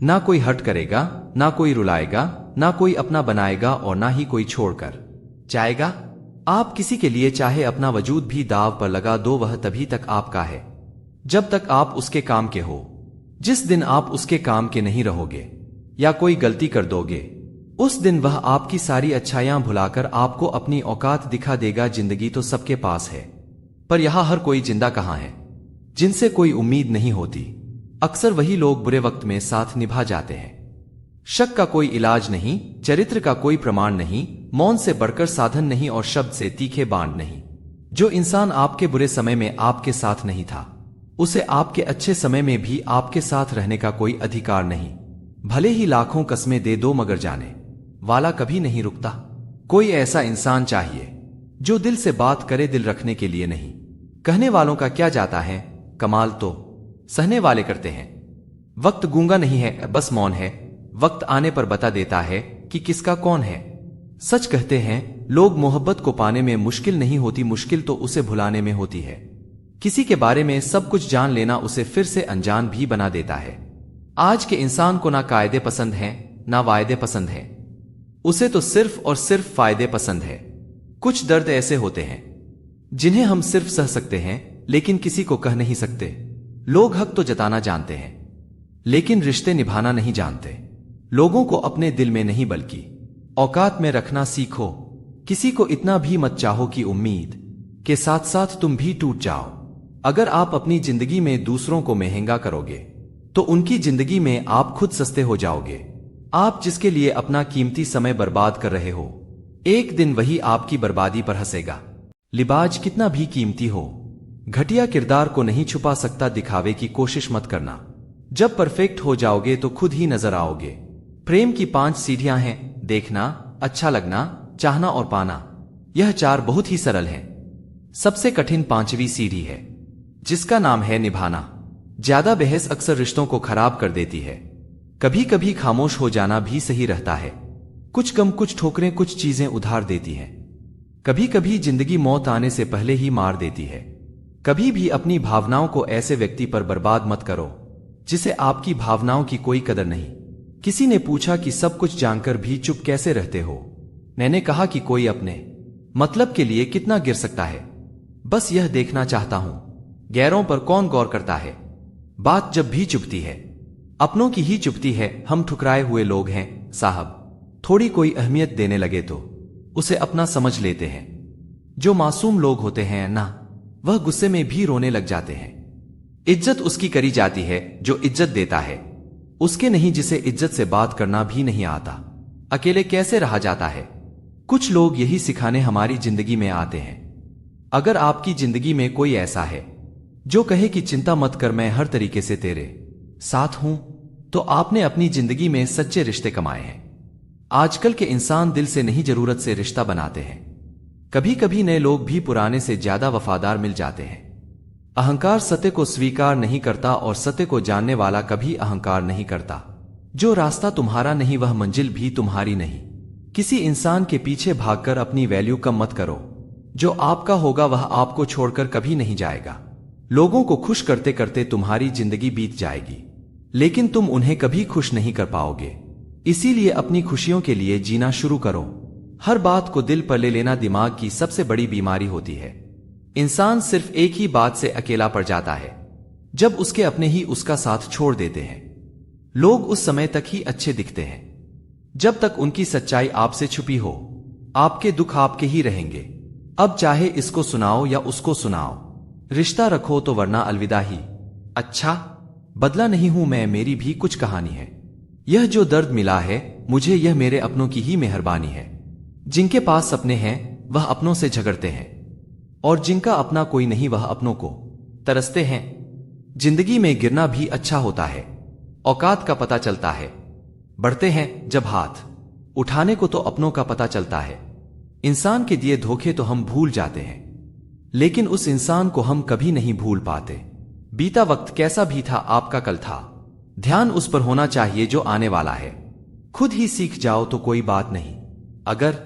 ना कोई हट करेगा, ना कोई रुलाएगा, ना कोई अपना बनाएगा और ना ही कोई छोड़कर जाएगा। आप किसी के लिए चाहे अपना वजूद भी दाव पर लगा दो, वह तभी तक आपका है जब तक आप उसके काम के हो। जिस दिन आप उसके काम के नहीं रहोगे या कोई गलती कर दोगे, उस दिन वह आपकी सारी अच्छाइयां भुलाकर आपको अपनी औकात दिखा देगा। जिंदगी तो सबके पास है, पर यहां हर कोई जिंदा कहां है। जिनसे कोई उम्मीद नहीं होती, अक्सर वही लोग बुरे वक्त में साथ निभा जाते हैं। शक का कोई इलाज नहीं, चरित्र का कोई प्रमाण नहीं, मौन से बढ़कर साधन नहीं और शब्द से तीखे बाण नहीं। जो इंसान आपके बुरे समय में आपके साथ नहीं था, उसे आपके अच्छे समय में भी आपके साथ रहने का कोई अधिकार नहीं। भले ही लाखों कस्में दे दो, मगर जाने वाला कभी नहीं रुकता। कोई ऐसा इंसान चाहिए जो दिल से बात करे, दिल रखने के लिए नहीं। कहने वालों का क्या जाता है, कमाल तो सहने वाले करते हैं। वक्त गूंगा नहीं है, बस मौन है। वक्त आने पर बता देता है कि किसका कौन है। सच कहते हैं लोग, मोहब्बत को पाने में मुश्किल नहीं होती, मुश्किल तो उसे भुलाने में होती है। किसी के बारे में सब कुछ जान लेना उसे फिर से अनजान भी बना देता है। आज के इंसान को ना कायदे पसंद हैं, ना वायदे पसंद हैं, उसे तो सिर्फ और सिर्फ फायदे पसंद है। कुछ दर्द ऐसे होते हैं जिन्हें हम सिर्फ सह सकते हैं, लेकिन किसी को कह नहीं सकते। लोग हक तो जताना जानते हैं, लेकिन रिश्ते निभाना नहीं जानते। लोगों को अपने दिल में नहीं बल्कि औकात में रखना सीखो। किसी को इतना भी मत चाहो कि उम्मीद के साथ साथ तुम भी टूट जाओ। अगर आप अपनी जिंदगी में दूसरों को महंगा करोगे तो उनकी जिंदगी में आप खुद सस्ते हो जाओगे। आप जिसके लिए अपना कीमती समय बर्बाद कर रहे हो, एक दिन वही आपकी बर्बादी पर हंसेगा। लिबाज कितना भी कीमती हो, घटिया किरदार को नहीं छुपा सकता। दिखावे की कोशिश मत करना। जब परफेक्ट हो जाओगे तो खुद ही नजर आओगे। प्रेम की 5 सीढ़ियां हैं: देखना, अच्छा लगना, चाहना और पाना। यह 4 बहुत ही सरल हैं। सबसे कठिन 5वीं सीढ़ी है, जिसका नाम है निभाना। ज्यादा बहस अक्सर रिश्तों को खराब कर देती है। कभी कभी खामोश हो जाना भी सही रहता है। कुछ गम, कुछ ठोकरें, कुछ चीजें उधार देती हैं। कभी कभी जिंदगी मौत आने से पहले ही मार देती है। कभी भी अपनी भावनाओं को ऐसे व्यक्ति पर बर्बाद मत करो जिसे आपकी भावनाओं की कोई कदर नहीं। किसी ने पूछा कि सब कुछ जानकर भी चुप कैसे रहते हो। मैंने कहा कि कोई अपने मतलब के लिए कितना गिर सकता है, बस यह देखना चाहता हूं। गैरों पर कौन गौर करता है। बात जब भी चुभती है, अपनों की ही चुभती है। हम ठुकराए हुए लोग हैं साहब। थोड़ी कोई अहमियत देने लगे तो उसे अपना समझ लेते हैं। जो मासूम लोग होते हैं ना, वह गुस्से में भी रोने लग जाते हैं। इज्जत उसकी करी जाती है जो इज्जत देता है, उसके नहीं जिसे इज्जत से बात करना भी नहीं आता। अकेले कैसे रहा जाता है। कुछ लोग यही सिखाने हमारी जिंदगी में आते हैं। अगर आपकी जिंदगी में कोई ऐसा है जो कहे कि चिंता मत कर, मैं हर तरीके से तेरे साथ हूं, तो आपने अपनी जिंदगी में सच्चे रिश्ते कमाए हैं। आजकल के इंसान दिल से नहीं, जरूरत से रिश्ता बनाते हैं। कभी कभी नए लोग भी पुराने से ज्यादा वफादार मिल जाते हैं। अहंकार सत्य को स्वीकार नहीं करता और सत्य को जानने वाला कभी अहंकार नहीं करता। जो रास्ता तुम्हारा नहीं वह मंजिल भी तुम्हारी नहीं। किसी इंसान के पीछे भागकर अपनी वैल्यू कम मत करो। जो आपका होगा वह आपको छोड़कर कभी नहीं जाएगा। लोगों को खुश करते करते तुम्हारी जिंदगी बीत जाएगी, लेकिन तुम उन्हें कभी खुश नहीं कर पाओगे। इसीलिए अपनी खुशियों के लिए जीना शुरू करो। हर बात को दिल पर ले लेना दिमाग की सबसे बड़ी बीमारी होती है। इंसान सिर्फ एक ही बात से अकेला पड़ जाता है, जब उसके अपने ही उसका साथ छोड़ देते हैं। लोग उस समय तक ही अच्छे दिखते हैं जब तक उनकी सच्चाई आपसे छुपी हो। आपके दुख आपके ही रहेंगे। अब चाहे इसको सुनाओ या उसको सुनाओ, रिश्ता रखो तो वरना अलविदा ही। अच्छा, बदला नहीं हूं मैं, मेरी भी कुछ कहानी है। यह जो दर्द मिला है मुझे, यह मेरे अपनों की ही मेहरबानी है। जिनके पास अपने हैं वह अपनों से झगड़ते हैं, और जिनका अपना कोई नहीं वह अपनों को तरसते हैं। जिंदगी में गिरना भी अच्छा होता है, औकात का पता चलता है। बढ़ते हैं जब हाथ उठाने को तो अपनों का पता चलता है। इंसान के दिए धोखे तो हम भूल जाते हैं, लेकिन उस इंसान को हम कभी नहीं भूल पाते। बीता वक्त कैसा भी था आपका कल था। ध्यान उस पर होना चाहिए जो आने वाला है। खुद ही सीख जाओ तो कोई बात नहीं, अगर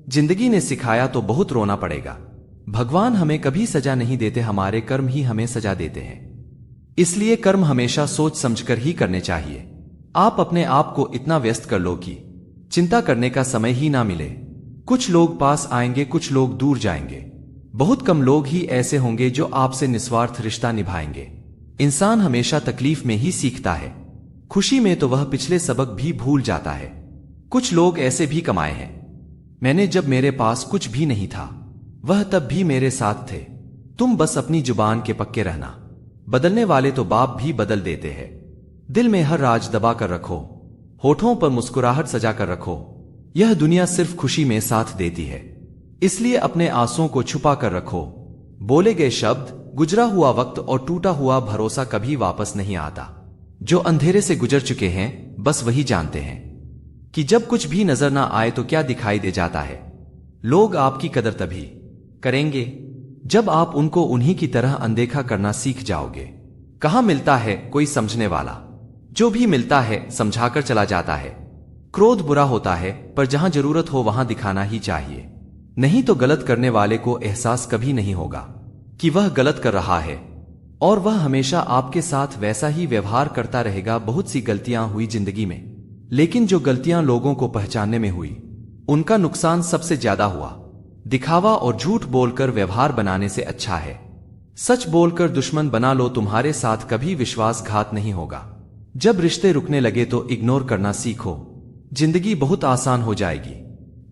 जिंदगी ने सिखाया तो बहुत रोना पड़ेगा। भगवान हमें कभी सजा नहीं देते, हमारे कर्म ही हमें सजा देते हैं। इसलिए कर्म हमेशा सोच समझकर ही करने चाहिए। आप अपने आप को इतना व्यस्त कर लो कि चिंता करने का समय ही ना मिले। कुछ लोग पास आएंगे, कुछ लोग दूर जाएंगे। बहुत कम लोग ही ऐसे होंगे जो आपसे निस्वार्थ रिश्ता निभाएंगे। इंसान हमेशा तकलीफ में ही सीखता है, खुशी में तो वह पिछले सबक भी भूल जाता है। कुछ लोग ऐसे भी कमाए हैं। मैंने जब मेरे पास कुछ भी नहीं था वह तब भी मेरे साथ थे। तुम बस अपनी जुबान के पक्के रहना। बदलने वाले तो बाप भी बदल देते हैं। दिल में हर राज दबा कर रखो, होठों पर मुस्कुराहट सजा कर रखो। यह दुनिया सिर्फ खुशी में साथ देती है, इसलिए अपने आंसुओं को छुपा कर रखो। बोले गए शब्द, गुजरा हुआ वक्त और टूटा हुआ भरोसा कभी वापस नहीं आता। जो अंधेरे से गुजर चुके हैं बस वही जानते हैं कि जब कुछ भी नजर ना आए तो क्या दिखाई दे जाता है। लोग आपकी कदर तभी करेंगे जब आप उनको उन्हीं की तरह अनदेखा करना सीख जाओगे। कहां मिलता है कोई समझने वाला, जो भी मिलता है समझाकर चला जाता है। क्रोध बुरा होता है, पर जहां जरूरत हो वहां दिखाना ही चाहिए, नहीं तो गलत करने वाले को एहसास कभी नहीं होगा कि वह गलत कर रहा है, और वह हमेशा आपके साथ वैसा ही व्यवहार करता रहेगा। बहुत सी गलतियां हुई जिंदगी में, लेकिन जो गलतियां लोगों को पहचानने में हुई उनका नुकसान सबसे ज्यादा हुआ। दिखावा और झूठ बोलकर व्यवहार बनाने से अच्छा है सच बोलकर दुश्मन बना लो। तुम्हारे साथ कभी विश्वासघात नहीं होगा। जब रिश्ते रुकने लगे तो इग्नोर करना सीखो, जिंदगी बहुत आसान हो जाएगी।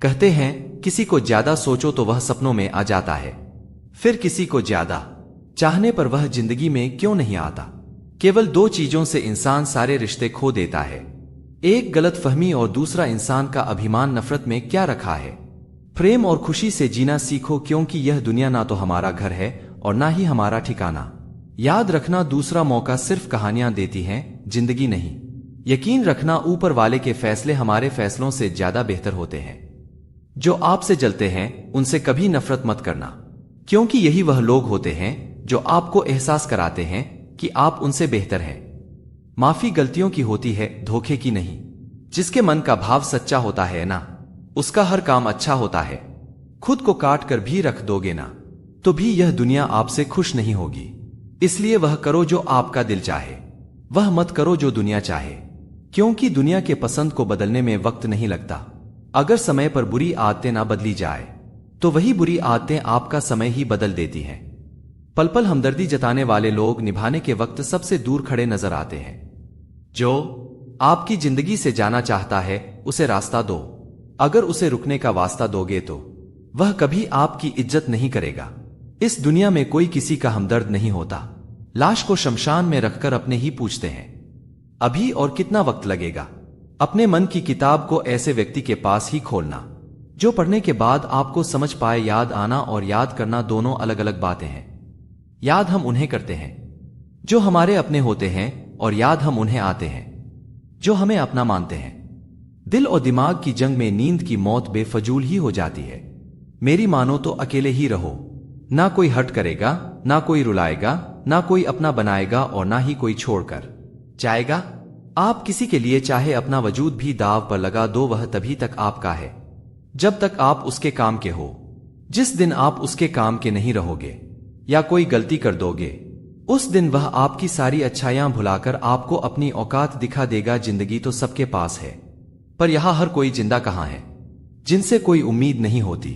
कहते हैं किसी को ज्यादा सोचो तो वह सपनों में आ जाता है, फिर किसी को ज्यादा चाहने पर वह जिंदगी में क्यों नहीं आता। केवल 2 चीजों से इंसान सारे रिश्ते खो देता है, एक गलतफहमी और दूसरा इंसान का अभिमान। नफरत में क्या रखा है, प्रेम और खुशी से जीना सीखो, क्योंकि यह दुनिया ना तो हमारा घर है और ना ही हमारा ठिकाना। याद रखना, दूसरा मौका सिर्फ कहानियां देती हैं, जिंदगी नहीं। यकीन रखना, ऊपर वाले के फैसले हमारे फैसलों से ज्यादा बेहतर होते हैं। जो आपसे जलते हैं उनसे कभी नफरत मत करना, क्योंकि यही वह लोग होते हैं जो आपको एहसास कराते हैं कि आप उनसे बेहतर हैं। माफी गलतियों की होती है, धोखे की नहीं। जिसके मन का भाव सच्चा होता है ना, उसका हर काम अच्छा होता है। खुद को काट कर भी रख दोगे ना, तो भी यह दुनिया आपसे खुश नहीं होगी। इसलिए वह करो जो आपका दिल चाहे, वह मत करो जो दुनिया चाहे, क्योंकि दुनिया के पसंद को बदलने में वक्त नहीं लगता। अगर समय पर बुरी आदतें ना बदली जाए तो वही बुरी आदतें आपका समय ही बदल देती हैं। पल पल हमदर्दी जताने वाले लोग निभाने के वक्त सबसे दूर खड़े नजर आते हैं। जो आपकी जिंदगी से जाना चाहता है उसे रास्ता दो। अगर उसे रुकने का वास्ता दोगे तो वह कभी आपकी इज्जत नहीं करेगा। इस दुनिया में कोई किसी का हमदर्द नहीं होता। लाश को शमशान में रखकर अपने ही पूछते हैं, अभी और कितना वक्त लगेगा। अपने मन की किताब को ऐसे व्यक्ति के पास ही खोलना जो पढ़ने के बाद आपको समझ पाए। याद आना और याद करना दोनों अलग अलग बातें हैं। याद हम उन्हें करते हैं जो हमारे अपने होते हैं, और याद हम उन्हें आते हैं जो हमें अपना मानते हैं। दिल और दिमाग की जंग में नींद की मौत बेफजूल ही हो जाती है। मेरी मानो तो अकेले ही रहो, ना कोई हर्ट करेगा, ना कोई रुलाएगा, ना कोई अपना बनाएगा और ना ही कोई छोड़कर जाएगा। आप किसी के लिए चाहे अपना वजूद भी दाव पर लगा दो, वह तभी तक आपका है जब तक आप उसके काम के हो। जिस दिन आप उसके काम के नहीं रहोगे या कोई गलती कर दोगे, उस दिन वह आपकी सारी अच्छाइयां भुलाकर आपको अपनी औकात दिखा देगा। जिंदगी तो सबके पास है, पर यहां हर कोई जिंदा कहां है। जिनसे कोई उम्मीद नहीं होती,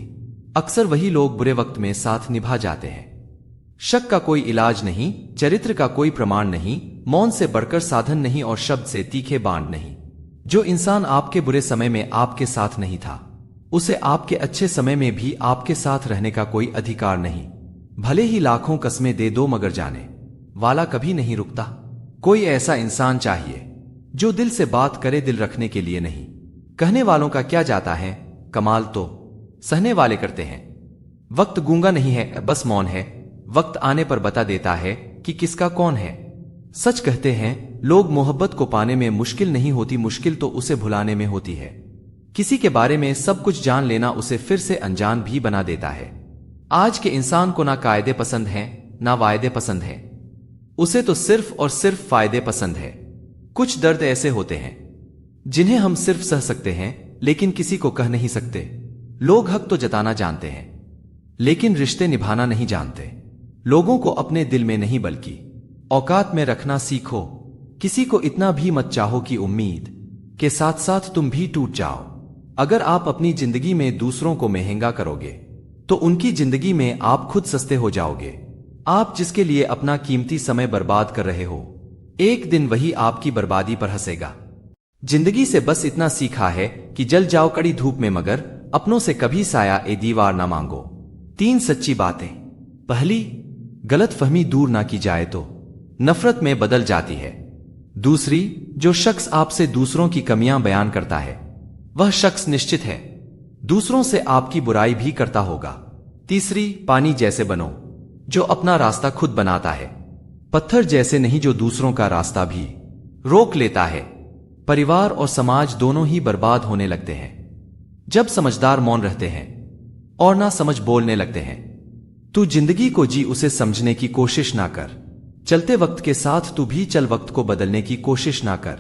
अक्सर वही लोग बुरे वक्त में साथ निभा जाते हैं। शक का कोई इलाज नहीं, चरित्र का कोई प्रमाण नहीं, मौन से बढ़कर साधन नहीं और शब्द से तीखे बाण नहीं। जो इंसान आपके बुरे समय में आपके साथ नहीं था, उसे आपके अच्छे समय में भी आपके साथ रहने का कोई अधिकार नहीं। भले ही लाखों कस्में दे दो, मगर जाने वाला कभी नहीं रुकता। कोई ऐसा इंसान चाहिए जो दिल से बात करे, दिल रखने के लिए नहीं। कहने वालों का क्या जाता है, कमाल तो सहने वाले करते हैं। वक्त गूंगा नहीं है, बस मौन है। वक्त आने पर बता देता है कि किसका कौन है। सच कहते हैं लोग, मोहब्बत को पाने में मुश्किल नहीं होती, मुश्किल तो उसे भुलाने में होती है। किसी के बारे में सब कुछ जान लेना उसे फिर से अनजान भी बना देता है। आज के इंसान को ना कायदे पसंद हैं, ना वायदे पसंद हैं। उसे तो सिर्फ और सिर्फ फायदे पसंद है। कुछ दर्द ऐसे होते हैं जिन्हें हम सिर्फ सह सकते हैं, लेकिन किसी को कह नहीं सकते। लोग हक तो जताना जानते हैं, लेकिन रिश्ते निभाना नहीं जानते। लोगों को अपने दिल में नहीं बल्कि औकात में रखना सीखो। किसी को इतना भी मत चाहो कि उम्मीद के साथ साथ तुम भी टूट जाओ। अगर आप अपनी जिंदगी में दूसरों को महंगा करोगे तो उनकी जिंदगी में आप खुद सस्ते हो जाओगे। आप जिसके लिए अपना कीमती समय बर्बाद कर रहे हो, एक दिन वही आपकी बर्बादी पर हंसेगा। जिंदगी से बस इतना सीखा है कि जल जाओ कड़ी धूप में, मगर अपनों से कभी साया ए दीवार ना मांगो। 3 सच्ची बातें। पहली, गलत फहमी दूर ना की जाए तो नफरत में बदल जाती है। दूसरी, जो शख्स आपसे दूसरों की कमियां बयान करता है वह शख्स निश्चित है दूसरों से आपकी बुराई भी करता होगा। तीसरी, पानी जैसे बनो जो अपना रास्ता खुद बनाता है, पत्थर जैसे नहीं जो दूसरों का रास्ता भी रोक लेता है। परिवार और समाज दोनों ही बर्बाद होने लगते हैं जब समझदार मौन रहते हैं और ना समझ बोलने लगते हैं। तू जिंदगी को जी, उसे समझने की कोशिश ना कर। चलते वक्त के साथ तू भी चल, वक्त को बदलने की कोशिश ना कर।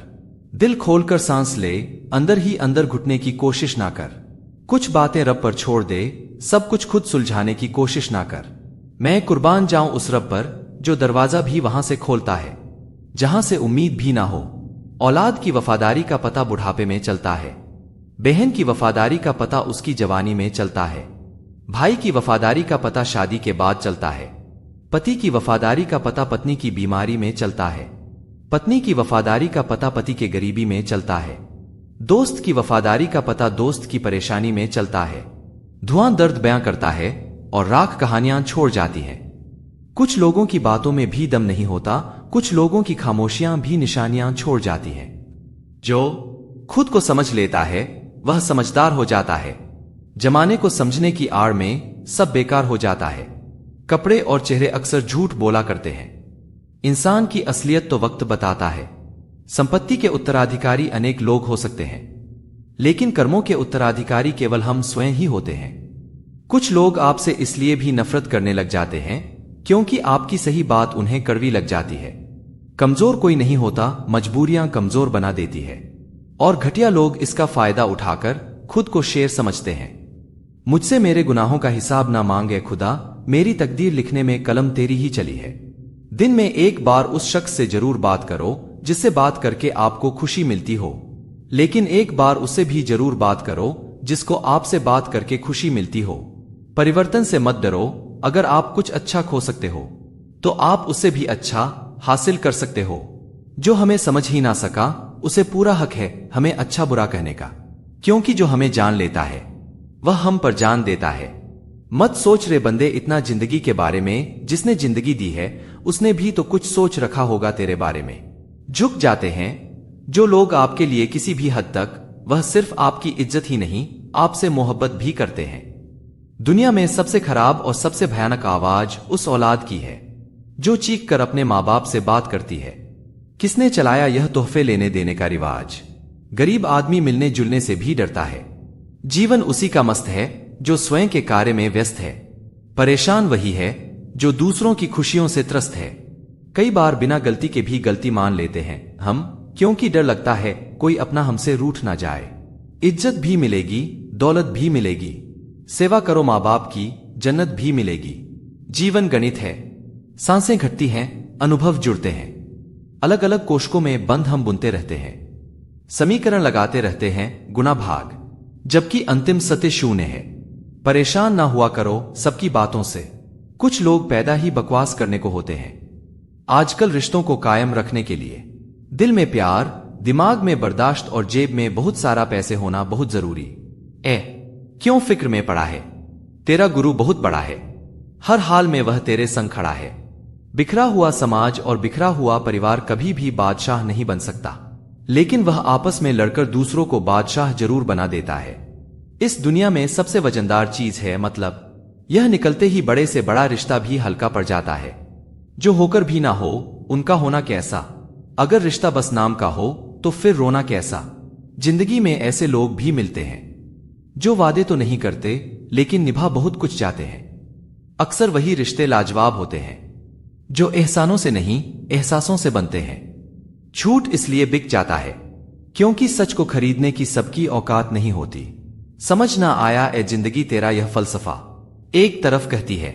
दिल खोलकर सांस ले, अंदर ही अंदर घुटने की कोशिश ना कर। कुछ बातें रब पर छोड़ दे, सब कुछ खुद सुलझाने की कोशिश ना कर। मैं कुर्बान जाऊं उस रब पर जो दरवाजा भी वहां से खोलता है जहां से उम्मीद भी ना हो। औलाद की वफादारी का पता बुढ़ापे में चलता है, बहन की वफादारी का पता उसकी जवानी में चलता है, भाई की वफादारी का पता शादी के बाद चलता है, पति की वफादारी का पता पत्नी की बीमारी में चलता है, पत्नी की वफादारी का पता पति के गरीबी में चलता है, दोस्त की वफादारी का पता दोस्त की परेशानी में चलता है। धुआं दर्द बयां करता है और राख कहानियां छोड़ जाती है। कुछ लोगों की बातों में भी दम नहीं होता, कुछ लोगों की खामोशियां भी निशानियां छोड़ जाती हैं। जो खुद को समझ लेता है वह समझदार हो जाता है, जमाने को समझने की आड़ में सब बेकार हो जाता है। कपड़े और चेहरे अक्सर झूठ बोला करते हैं। इंसान की असलियत तो वक्त बताता है। संपत्ति के उत्तराधिकारी अनेक लोग हो सकते हैं, लेकिन कर्मों के उत्तराधिकारी केवल हम स्वयं ही होते हैं। कुछ लोग आपसे इसलिए भी नफरत करने लग जाते हैं क्योंकि आपकी सही बात उन्हें कड़वी लग जाती है। कमजोर कोई नहीं होता, मजबूरियां कमजोर बना देती है, और घटिया लोग इसका फायदा उठाकर खुद को शेर समझते हैं। मुझसे मेरे गुनाहों का हिसाब ना मांगे खुदा, मेरी तकदीर लिखने में कलम तेरी ही चली है। दिन में एक बार उस शख्स से जरूर बात करो जिससे बात करके आपको खुशी मिलती हो, लेकिन एक बार उससे भी जरूर बात करो जिसको आपसे बात करके खुशी मिलती हो। परिवर्तन से मत डरो। अगर आप कुछ अच्छा खो सकते हो तो आप उससे भी अच्छा हासिल कर सकते हो। जो हमें समझ ही ना सका उसे पूरा हक है हमें अच्छा बुरा कहने का, क्योंकि जो हमें जान लेता है वह हम पर जान देता है। मत सोच रे बंदे इतना जिंदगी के बारे में, जिसने जिंदगी दी है उसने भी तो कुछ सोच रखा होगा तेरे बारे में। झुक जाते हैं जो लोग आपके लिए किसी भी हद तक, वह सिर्फ आपकी इज्जत ही नहीं आपसे मोहब्बत भी करते हैं। दुनिया में सबसे खराब और सबसे भयानक आवाज उस औलाद की है जो चीख कर अपने माँ बाप से बात करती है। किसने चलाया यह तोहफे लेने देने का रिवाज? गरीब आदमी मिलने जुलने से भी डरता है। जीवन उसी का मस्त है जो स्वयं के कार्य में व्यस्त है। परेशान वही है जो दूसरों की खुशियों से त्रस्त है। कई बार बिना गलती के भी गलती मान लेते हैं हम, क्योंकि डर लगता है कोई अपना हमसे रूठ ना जाए। इज्जत भी मिलेगी, दौलत भी मिलेगी, सेवा करो माँ बाप की, जन्नत भी मिलेगी। जीवन गणित है, सांसें घटती हैं, अनुभव जुड़ते हैं। अलग अलग कोष्कों में बंद हम बुनते रहते हैं, समीकरण लगाते रहते हैं गुना भाग, जबकि अंतिम सत्य शून्य है। परेशान ना हुआ करो सबकी बातों से, कुछ लोग पैदा ही बकवास करने को होते हैं। आजकल रिश्तों को कायम रखने के लिए दिल में प्यार, दिमाग में बर्दाश्त और जेब में बहुत सारा पैसे होना बहुत जरूरी। क्यों फिक्र में पड़ा है? तेरा गुरु बहुत बड़ा है, हर हाल में वह तेरे संग खड़ा है। बिखरा हुआ समाज और बिखरा हुआ परिवार कभी भी बादशाह नहीं बन सकता, लेकिन वह आपस में लड़कर दूसरों को बादशाह जरूर बना देता है। इस दुनिया में सबसे वजनदार चीज है मतलब। यह निकलते ही बड़े से बड़ा रिश्ता भी हल्का पड़ जाता है। जो होकर भी ना हो उनका होना कैसा? अगर रिश्ता बस नाम का हो तो फिर रोना कैसा? जिंदगी में ऐसे लोग भी मिलते हैं जो वादे तो नहीं करते लेकिन निभा बहुत कुछ चाहते हैं। अक्सर वही रिश्ते लाजवाब होते हैं जो एहसानों से नहीं एहसासों से बनते हैं। झूठ इसलिए बिक जाता है क्योंकि सच को खरीदने की सबकी औकात नहीं होती। समझ ना आया ए जिंदगी तेरा यह फलसफा? एक तरफ कहती है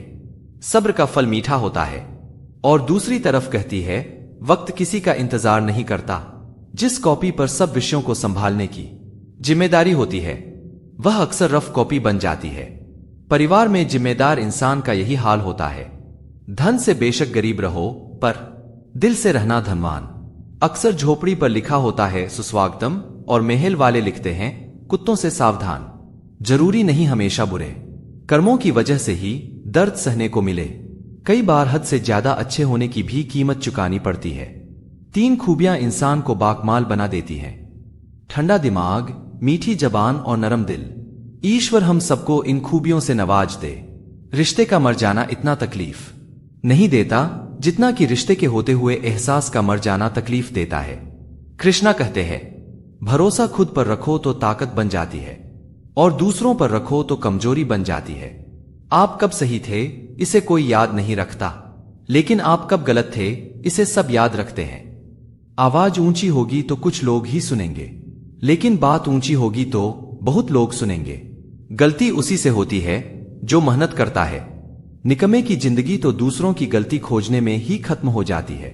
सब्र का फल मीठा होता है, और दूसरी तरफ कहती है वक्त किसी का इंतजार नहीं करता। जिस कॉपी पर सब विषयों को संभालने की जिम्मेदारी होती है वह अक्सर रफ कॉपी बन जाती है। परिवार में जिम्मेदार इंसान का यही हाल होता है। धन से बेशक गरीब रहो पर दिल से रहना धनवान। अक्सर झोपड़ी पर लिखा होता है सुस्वागतम, और महल वाले लिखते हैं कुत्तों से सावधान। जरूरी नहीं हमेशा बुरे कर्मों की वजह से ही दर्द सहने को मिले। कई बार हद से ज्यादा अच्छे होने की भी कीमत चुकानी पड़ती है। 3 खूबियां इंसान को बाकमाल बना देती हैं: ठंडा दिमाग, मीठी जबान और नरम दिल। ईश्वर हम सबको इन खूबियों से नवाज दे। रिश्ते का मर जाना इतना तकलीफ नहीं देता जितना कि रिश्ते के होते हुए एहसास का मर जाना तकलीफ देता है। कृष्णा कहते हैं भरोसा खुद पर रखो तो ताकत बन जाती है, और दूसरों पर रखो तो कमजोरी बन जाती है। आप कब सही थे इसे कोई याद नहीं रखता, लेकिन आप कब गलत थे इसे सब याद रखते हैं। आवाज ऊंची होगी तो कुछ लोग ही सुनेंगे, लेकिन बात ऊंची होगी तो बहुत लोग सुनेंगे। गलती उसी से होती है जो मेहनत करता है। निकम्मे की जिंदगी तो दूसरों की गलती खोजने में ही खत्म हो जाती है।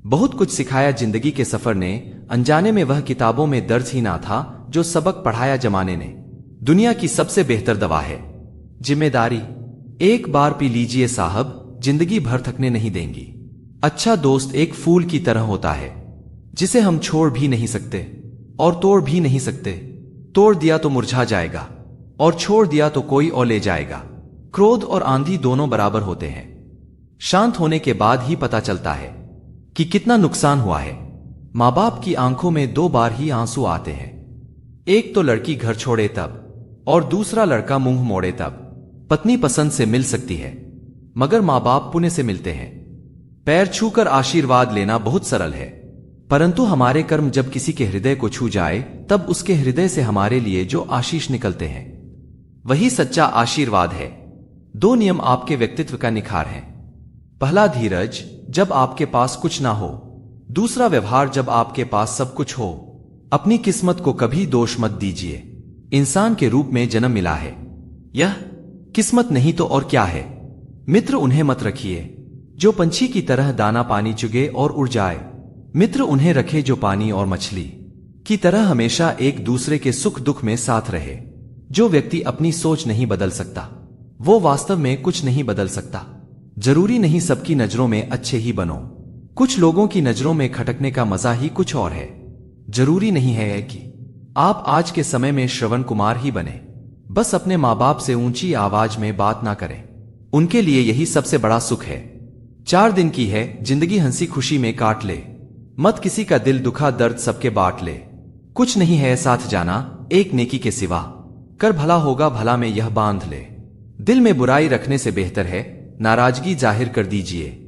बहुत कुछ सिखाया जिंदगी के सफर ने, अनजाने में वह किताबों में दर्ज ही ना था जो सबक पढ़ाया जमाने ने। दुनिया की सबसे बेहतर दवा है जिम्मेदारी। एक बार पी लीजिए साहब, जिंदगी भर थकने नहीं देंगी। अच्छा दोस्त एक फूल की तरह होता है जिसे हम छोड़ भी नहीं सकते और तोड़ भी नहीं सकते। तोड़ दिया तो मुरझा जाएगा और छोड़ दिया तो कोई और ले जाएगा। क्रोध और आंधी दोनों बराबर होते हैं। शांत होने के बाद ही पता चलता है कि कितना नुकसान हुआ है। माँ बाप की आंखों में 2 बार ही आंसू आते हैं। एक तो लड़की घर छोड़े तब, और दूसरा लड़का मुंह मोड़े तब पत्नी पसंद से मिल सकती है, मगर माँ बाप पुण्य से मिलते हैं। पैर छूकर आशीर्वाद लेना बहुत सरल है, परंतु हमारे कर्म जब किसी के हृदय को छू जाए तब उसके हृदय से हमारे लिए जो आशीष निकलते हैं वही सच्चा आशीर्वाद है। 2 नियम आपके व्यक्तित्व का निखार हैं। पहला, धीरज जब आपके पास कुछ ना हो। दूसरा, व्यवहार जब आपके पास सब कुछ हो। अपनी किस्मत को कभी दोष मत दीजिए। इंसान के रूप में जन्म मिला है, यह किस्मत नहीं तो और क्या है। मित्र उन्हें मत रखिए जो पंछी की तरह दाना पानी चुगे और उड़ जाए। मित्र उन्हें रखे जो पानी और मछली की तरह हमेशा एक दूसरे के सुख दुख में साथ रहे। जो व्यक्ति अपनी सोच नहीं बदल सकता वो वास्तव में कुछ नहीं बदल सकता। जरूरी नहीं सबकी नजरों में अच्छे ही बनो। कुछ लोगों की नजरों में खटकने का मजा ही कुछ और है। जरूरी नहीं है कि आप आज के समय में श्रवण कुमार ही बने। बस अपने माँ बाप से ऊंची आवाज में बात ना करें, उनके लिए यही सबसे बड़ा सुख है। 4 दिन की है जिंदगी, हंसी खुशी में काट ले। मत किसी का दिल दुखा, दर्द सबके बांट ले। कुछ नहीं है साथ जाना एक नेकी के सिवा, कर भला होगा भला में यह बांध ले। दिल में बुराई रखने से बेहतर है नाराजगी जाहिर कर दीजिए।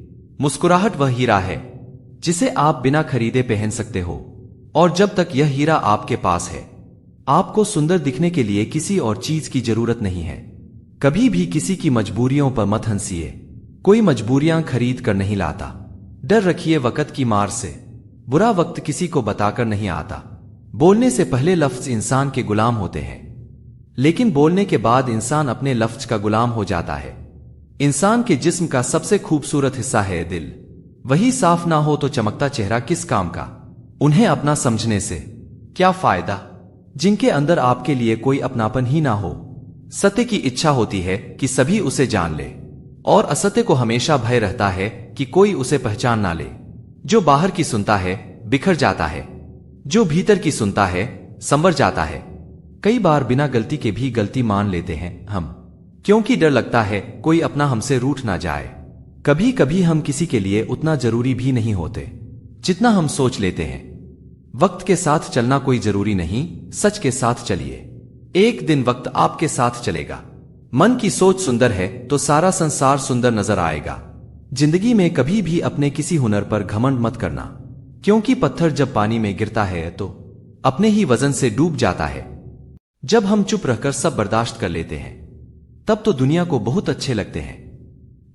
मुस्कुराहट वह हीरा है जिसे आप बिना खरीदे पहन सकते हो, और जब तक यह हीरा आपके पास है आपको सुंदर दिखने के लिए किसी और चीज की जरूरत नहीं है। कभी भी किसी की मजबूरियों पर मत हंसिए। कोई मजबूरियां खरीद कर नहीं लाता। डर रखिए वक्त की मार से, बुरा वक्त किसी को बताकर नहीं आता। बोलने से पहले लफ्ज इंसान के गुलाम होते हैं, लेकिन बोलने के बाद इंसान अपने लफ्ज का गुलाम हो जाता है। इंसान के जिस्म का सबसे खूबसूरत हिस्सा है दिल। वही साफ ना हो तो चमकता चेहरा किस काम का। उन्हें अपना समझने से क्या फायदा जिनके अंदर आपके लिए कोई अपनापन ही ना हो। सत्य की इच्छा होती है कि सभी उसे जान ले, और असत्य को हमेशा भय रहता है कि कोई उसे पहचान ना ले। जो बाहर की सुनता है बिखर जाता है, जो भीतर की सुनता है संवर जाता है। कई बार बिना गलती के भी गलती मान लेते हैं हम, क्योंकि डर लगता है कोई अपना हमसे रूठ ना जाए। कभी कभी हम किसी के लिए उतना जरूरी भी नहीं होते जितना हम सोच लेते हैं। वक्त के साथ चलना कोई जरूरी नहीं, सच के साथ चलिए। एक दिन वक्त आपके साथ चलेगा। मन की सोच सुंदर है तो सारा संसार सुंदर नजर आएगा। जिंदगी में कभी भी अपने किसी हुनर पर घमंड मत करना, क्योंकि पत्थर जब पानी में गिरता है तो अपने ही वजन से डूब जाता है। जब हम चुप रहकर सब बर्दाश्त कर लेते हैं तब तो दुनिया को बहुत अच्छे लगते हैं,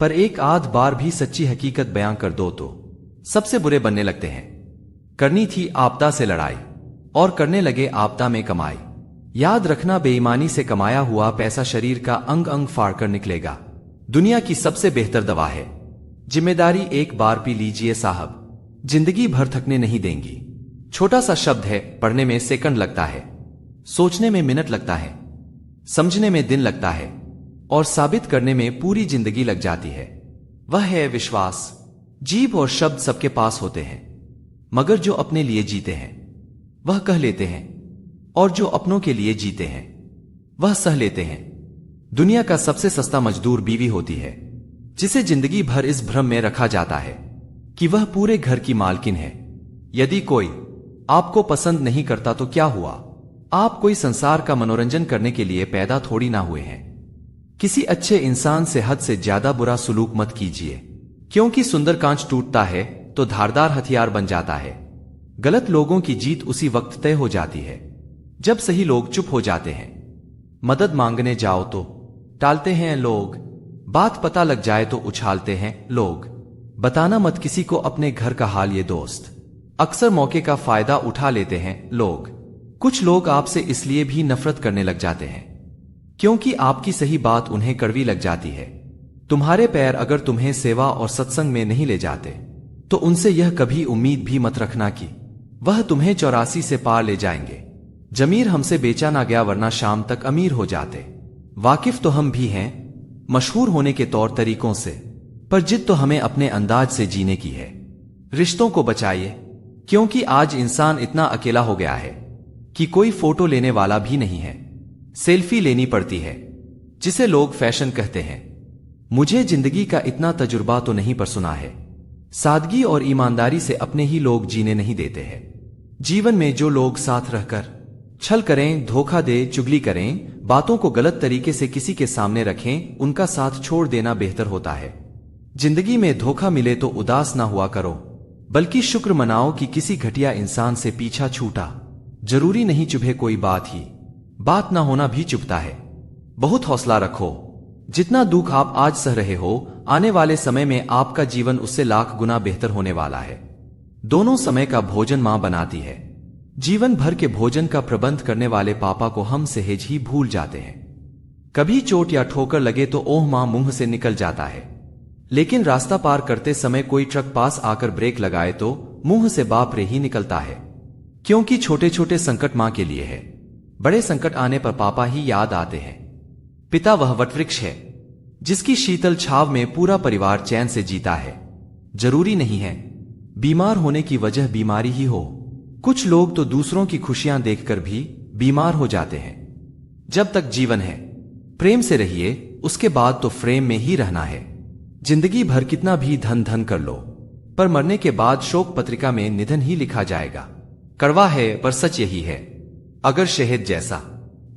पर एक आध बार भी सच्ची हकीकत बयां कर दो तो सबसे बुरे बनने लगते हैं। करनी थी आपदा से लड़ाई और करने लगे आपदा में कमाई। याद रखना बेईमानी से कमाया हुआ पैसा शरीर का अंग अंग फाड़कर निकलेगा। दुनिया की सबसे बेहतर दवा है जिम्मेदारी। एक बार पी लीजिए साहब, जिंदगी भर थकने नहीं देंगी। छोटा सा शब्द है, पढ़ने में सेकंड लगता है, सोचने में मिनट लगता है, समझने में दिन लगता है, और साबित करने में पूरी जिंदगी लग जाती है। वह है विश्वास। जीभ और शब्द सबके पास होते हैं, मगर जो अपने लिए जीते हैं वह कह लेते हैं, और जो अपनों के लिए जीते हैं वह सह लेते हैं। दुनिया का सबसे सस्ता मजदूर बीवी होती है, जिसे जिंदगी भर इस भ्रम में रखा जाता है कि वह पूरे घर की मालकिन है। यदि कोई आपको पसंद नहीं करता तो क्या हुआ? आप कोई संसार का मनोरंजन करने के लिए पैदा थोड़ी ना हुए हैं। किसी अच्छे इंसान से हद से ज्यादा बुरा सुलूक मत कीजिए, क्योंकि सुंदर कांच टूटता है तो धारदार हथियार बन जाता है। गलत लोगों की जीत उसी वक्त तय हो जाती है जब सही लोग चुप हो जाते हैं। मदद मांगने जाओ तो टालते हैं लोग, बात पता लग जाए तो उछालते हैं लोग। बताना मत किसी को अपने घर का हाल ये दोस्त, अक्सर मौके का फायदा उठा लेते हैं लोग। कुछ लोग आपसे इसलिए भी नफरत करने लग जाते हैं क्योंकि आपकी सही बात उन्हें कड़वी लग जाती है। तुम्हारे पैर अगर तुम्हें सेवा और सत्संग में नहीं ले जाते तो उनसे यह कभी उम्मीद भी मत रखना कि वह तुम्हें 84 से पार ले जाएंगे। जमीर हमसे बेचा ना गया, वरना शाम तक अमीर हो जाते। वाकिफ तो हम भी हैं मशहूर होने के तौर तरीकों से, पर जिद तो हमें अपने अंदाज से जीने की है। रिश्तों को बचाइए, क्योंकि आज इंसान इतना अकेला हो गया है कि कोई फोटो लेने वाला भी नहीं है। सेल्फी लेनी पड़ती है जिसे लोग फैशन कहते हैं। मुझे जिंदगी का इतना तजुर्बा तो नहीं, पर सुना है सादगी और ईमानदारी से अपने ही लोग जीने नहीं देते हैं। जीवन में जो लोग साथ रहकर छल करें, धोखा दे, चुगली करें, बातों को गलत तरीके से किसी के सामने रखें, उनका साथ छोड़ देना बेहतर होता है। जिंदगी में धोखा मिले तो उदास ना हुआ करो, बल्कि शुक्र मनाओ कि किसी घटिया इंसान से पीछा छूटा। जरूरी नहीं चुभे कोई बात ही, बात ना होना भी चुभता है। बहुत हौसला रखो। जितना दुख आप आज सह रहे हो, आने वाले समय में आपका जीवन उससे लाख गुना बेहतर होने वाला है। दोनों समय का भोजन मां बनाती है। जीवन भर के भोजन का प्रबंध करने वाले पापा को हम सहज ही भूल जाते हैं। कभी चोट या ठोकर लगे तो ओह मां मुंह से निकल जाता है, लेकिन रास्ता पार करते समय कोई ट्रक पास आकर ब्रेक लगाए तो मुंह से बाप रे ही निकलता है। क्योंकि छोटे छोटे संकट मां के लिए है, बड़े संकट आने पर पापा ही याद आते हैं। पिता वह वटवृक्ष है जिसकी शीतल छाव में पूरा परिवार चैन से जीता है। जरूरी नहीं है बीमार होने की वजह बीमारी ही हो। कुछ लोग तो दूसरों की खुशियां देखकर भी बीमार हो जाते हैं। जब तक जीवन है प्रेम से रहिए, उसके बाद तो फ्रेम में ही रहना है। जिंदगी भर कितना भी धन धन कर लो, पर मरने के बाद शोक पत्रिका में निधन ही लिखा जाएगा। कड़वा है पर सच यही है। अगर शहद जैसा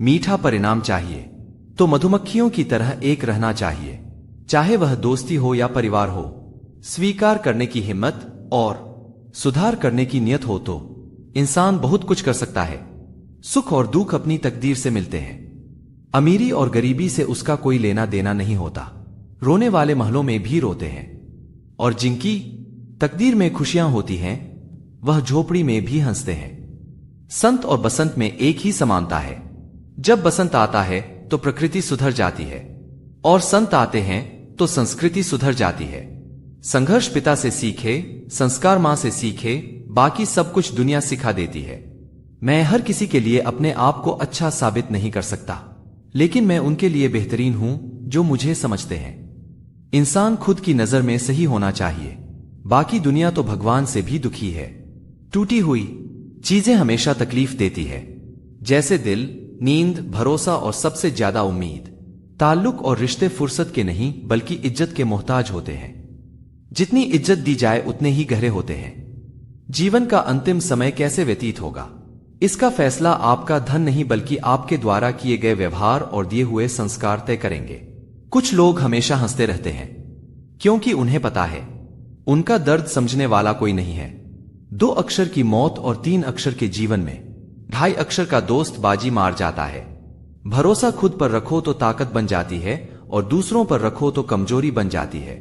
मीठा परिणाम चाहिए तो मधुमक्खियों की तरह एक रहना चाहिए, चाहे वह दोस्ती हो या परिवार हो। स्वीकार करने की हिम्मत और सुधार करने की नियत हो तो इंसान बहुत कुछ कर सकता है। सुख और दुख अपनी तकदीर से मिलते हैं। अमीरी और गरीबी से उसका कोई लेना देना नहीं होता। रोने वाले महलों में भी रोते हैं, और जिनकी तकदीर में खुशियां होती हैं वह झोपड़ी में भी हंसते हैं। संत और बसंत में एक ही समानता है। जब बसंत आता है तो प्रकृति सुधर जाती है, और संत आते हैं तो संस्कृति सुधर जाती है। संघर्ष पिता से सीखे, संस्कार मां से सीखे, बाकी सब कुछ दुनिया सिखा देती है। मैं हर किसी के लिए अपने आप को अच्छा साबित नहीं कर सकता, लेकिन मैं उनके लिए बेहतरीन हूं जो मुझे समझते हैं। इंसान खुद की नजर में सही होना चाहिए, बाकी दुनिया तो भगवान से भी दुखी है। टूटी हुई चीजें हमेशा तकलीफ देती है, जैसे दिल, नींद, भरोसा और सबसे ज्यादा उम्मीद। ताल्लुक और रिश्ते फुर्सत के नहीं बल्कि इज्जत के मोहताज होते हैं। जितनी इज्जत दी जाए उतने ही गहरे होते हैं। जीवन का अंतिम समय कैसे व्यतीत होगा, इसका फैसला आपका धन नहीं बल्कि आपके द्वारा किए गए व्यवहार और दिए हुए संस्कार तय करेंगे। कुछ लोग हमेशा हंसते रहते हैं क्योंकि उन्हें पता है उनका दर्द समझने वाला कोई नहीं है। 2 अक्षर की मौत और 3 अक्षर के जीवन में 2.5 अक्षर का दोस्त बाजी मार जाता है। भरोसा खुद पर रखो तो ताकत बन जाती है, और दूसरों पर रखो तो कमजोरी बन जाती है।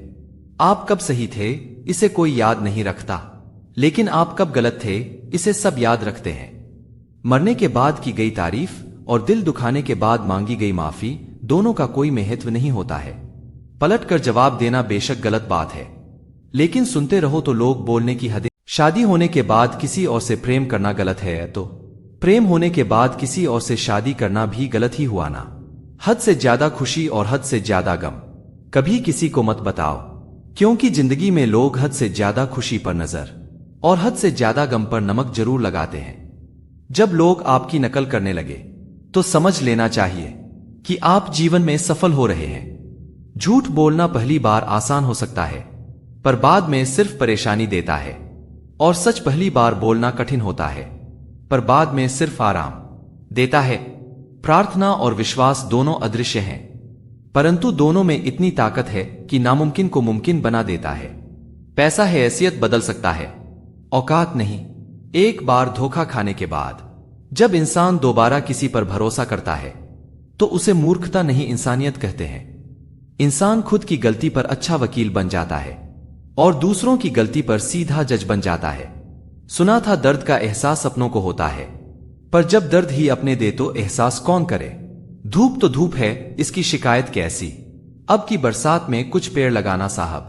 आप कब सही थे इसे कोई याद नहीं रखता, लेकिन आप कब गलत थे इसे सब याद रखते हैं। मरने के बाद की गई तारीफ और दिल दुखाने के बाद मांगी गई माफी, दोनों का कोई महत्व नहीं होता है। पलट कर जवाब देना बेशक गलत बात है, लेकिन सुनते रहो तो लोग बोलने की हदें। शादी होने के बाद किसी और से प्रेम करना गलत है, तो प्रेम होने के बाद किसी और से शादी करना भी गलत ही हुआ ना। हद से ज्यादा खुशी और हद से ज्यादा गम कभी किसी को मत बताओ, क्योंकि जिंदगी में लोग हद से ज्यादा खुशी पर नजर और हद से ज्यादा गम पर नमक जरूर लगाते हैं। जब लोग आपकी नकल करने लगे तो समझ लेना चाहिए कि आप जीवन में सफल हो रहे हैं। झूठ बोलना पहली बार आसान हो सकता है, पर बाद में सिर्फ परेशानी देता है, और सच पहली बार बोलना कठिन होता है, पर बाद में सिर्फ आराम देता है। प्रार्थना और विश्वास दोनों अदृश्य हैं, परंतु दोनों में इतनी ताकत है कि नामुमकिन को मुमकिन बना देता है। पैसा है हैसियत बदल सकता है, औकात नहीं। एक बार धोखा खाने के बाद जब इंसान दोबारा किसी पर भरोसा करता है तो उसे मूर्खता नहीं इंसानियत कहते हैं। इंसान खुद की गलती पर अच्छा वकील बन जाता है और दूसरों की गलती पर सीधा जज बन जाता है। सुना था दर्द का एहसास अपनों को होता है, पर जब दर्द ही अपने दे तो एहसास कौन करे। धूप तो धूप है, इसकी शिकायत कैसी। अब की बरसात में कुछ पेड़ लगाना साहब,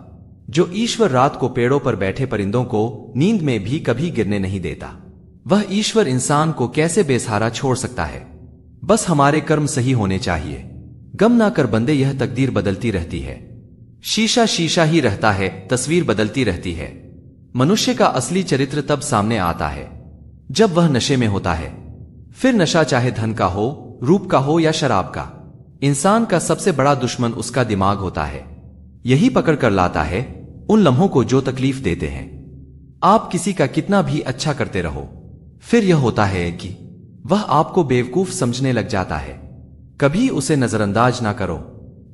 जो ईश्वर रात को पेड़ों पर बैठे परिंदों को नींद में भी कभी गिरने नहीं देता, वह ईश्वर इंसान को कैसे बेसहारा छोड़ सकता है। बस हमारे कर्म सही होने चाहिए। गम ना कर बंदे, यह तकदीर बदलती रहती है। शीशा शीशा ही रहता है, तस्वीर बदलती रहती है। मनुष्य का असली चरित्र तब सामने आता है जब वह नशे में होता है। फिर नशा चाहे धन का हो, रूप का हो या शराब का, इंसान का सबसे बड़ा दुश्मन उसका दिमाग होता है। यही पकड़ कर लाता है उन लम्हों को जो तकलीफ देते हैं। आप किसी का कितना भी अच्छा करते रहो, फिर यह होता है कि वह आपको बेवकूफ समझने लग जाता है। कभी उसे नजरअंदाज ना करो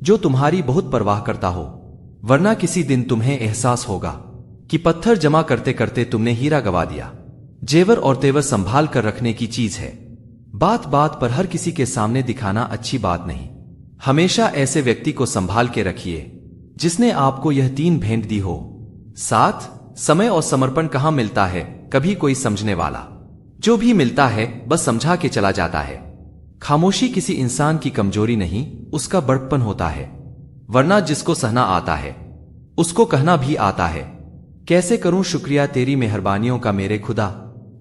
जो तुम्हारी बहुत परवाह करता हो, वरना किसी दिन तुम्हें एहसास होगा कि पत्थर जमा करते करते तुमने हीरा गवा दिया। जेवर और तेवर संभाल कर रखने की चीज है, बात बात पर हर किसी के सामने दिखाना अच्छी बात नहीं। हमेशा ऐसे व्यक्ति को संभाल के रखिए जिसने आपको यह 3 भेंट दी हो। 7 समय और समर्पण कहाँ मिलता है कभी कोई समझने वाला, जो भी मिलता है बस समझा के चला जाता है। खामोशी किसी इंसान की कमजोरी नहीं, उसका बड़प्पन होता है, वरना जिसको सहना आता है उसको कहना भी आता है। कैसे करूं शुक्रिया तेरी मेहरबानियों का मेरे खुदा,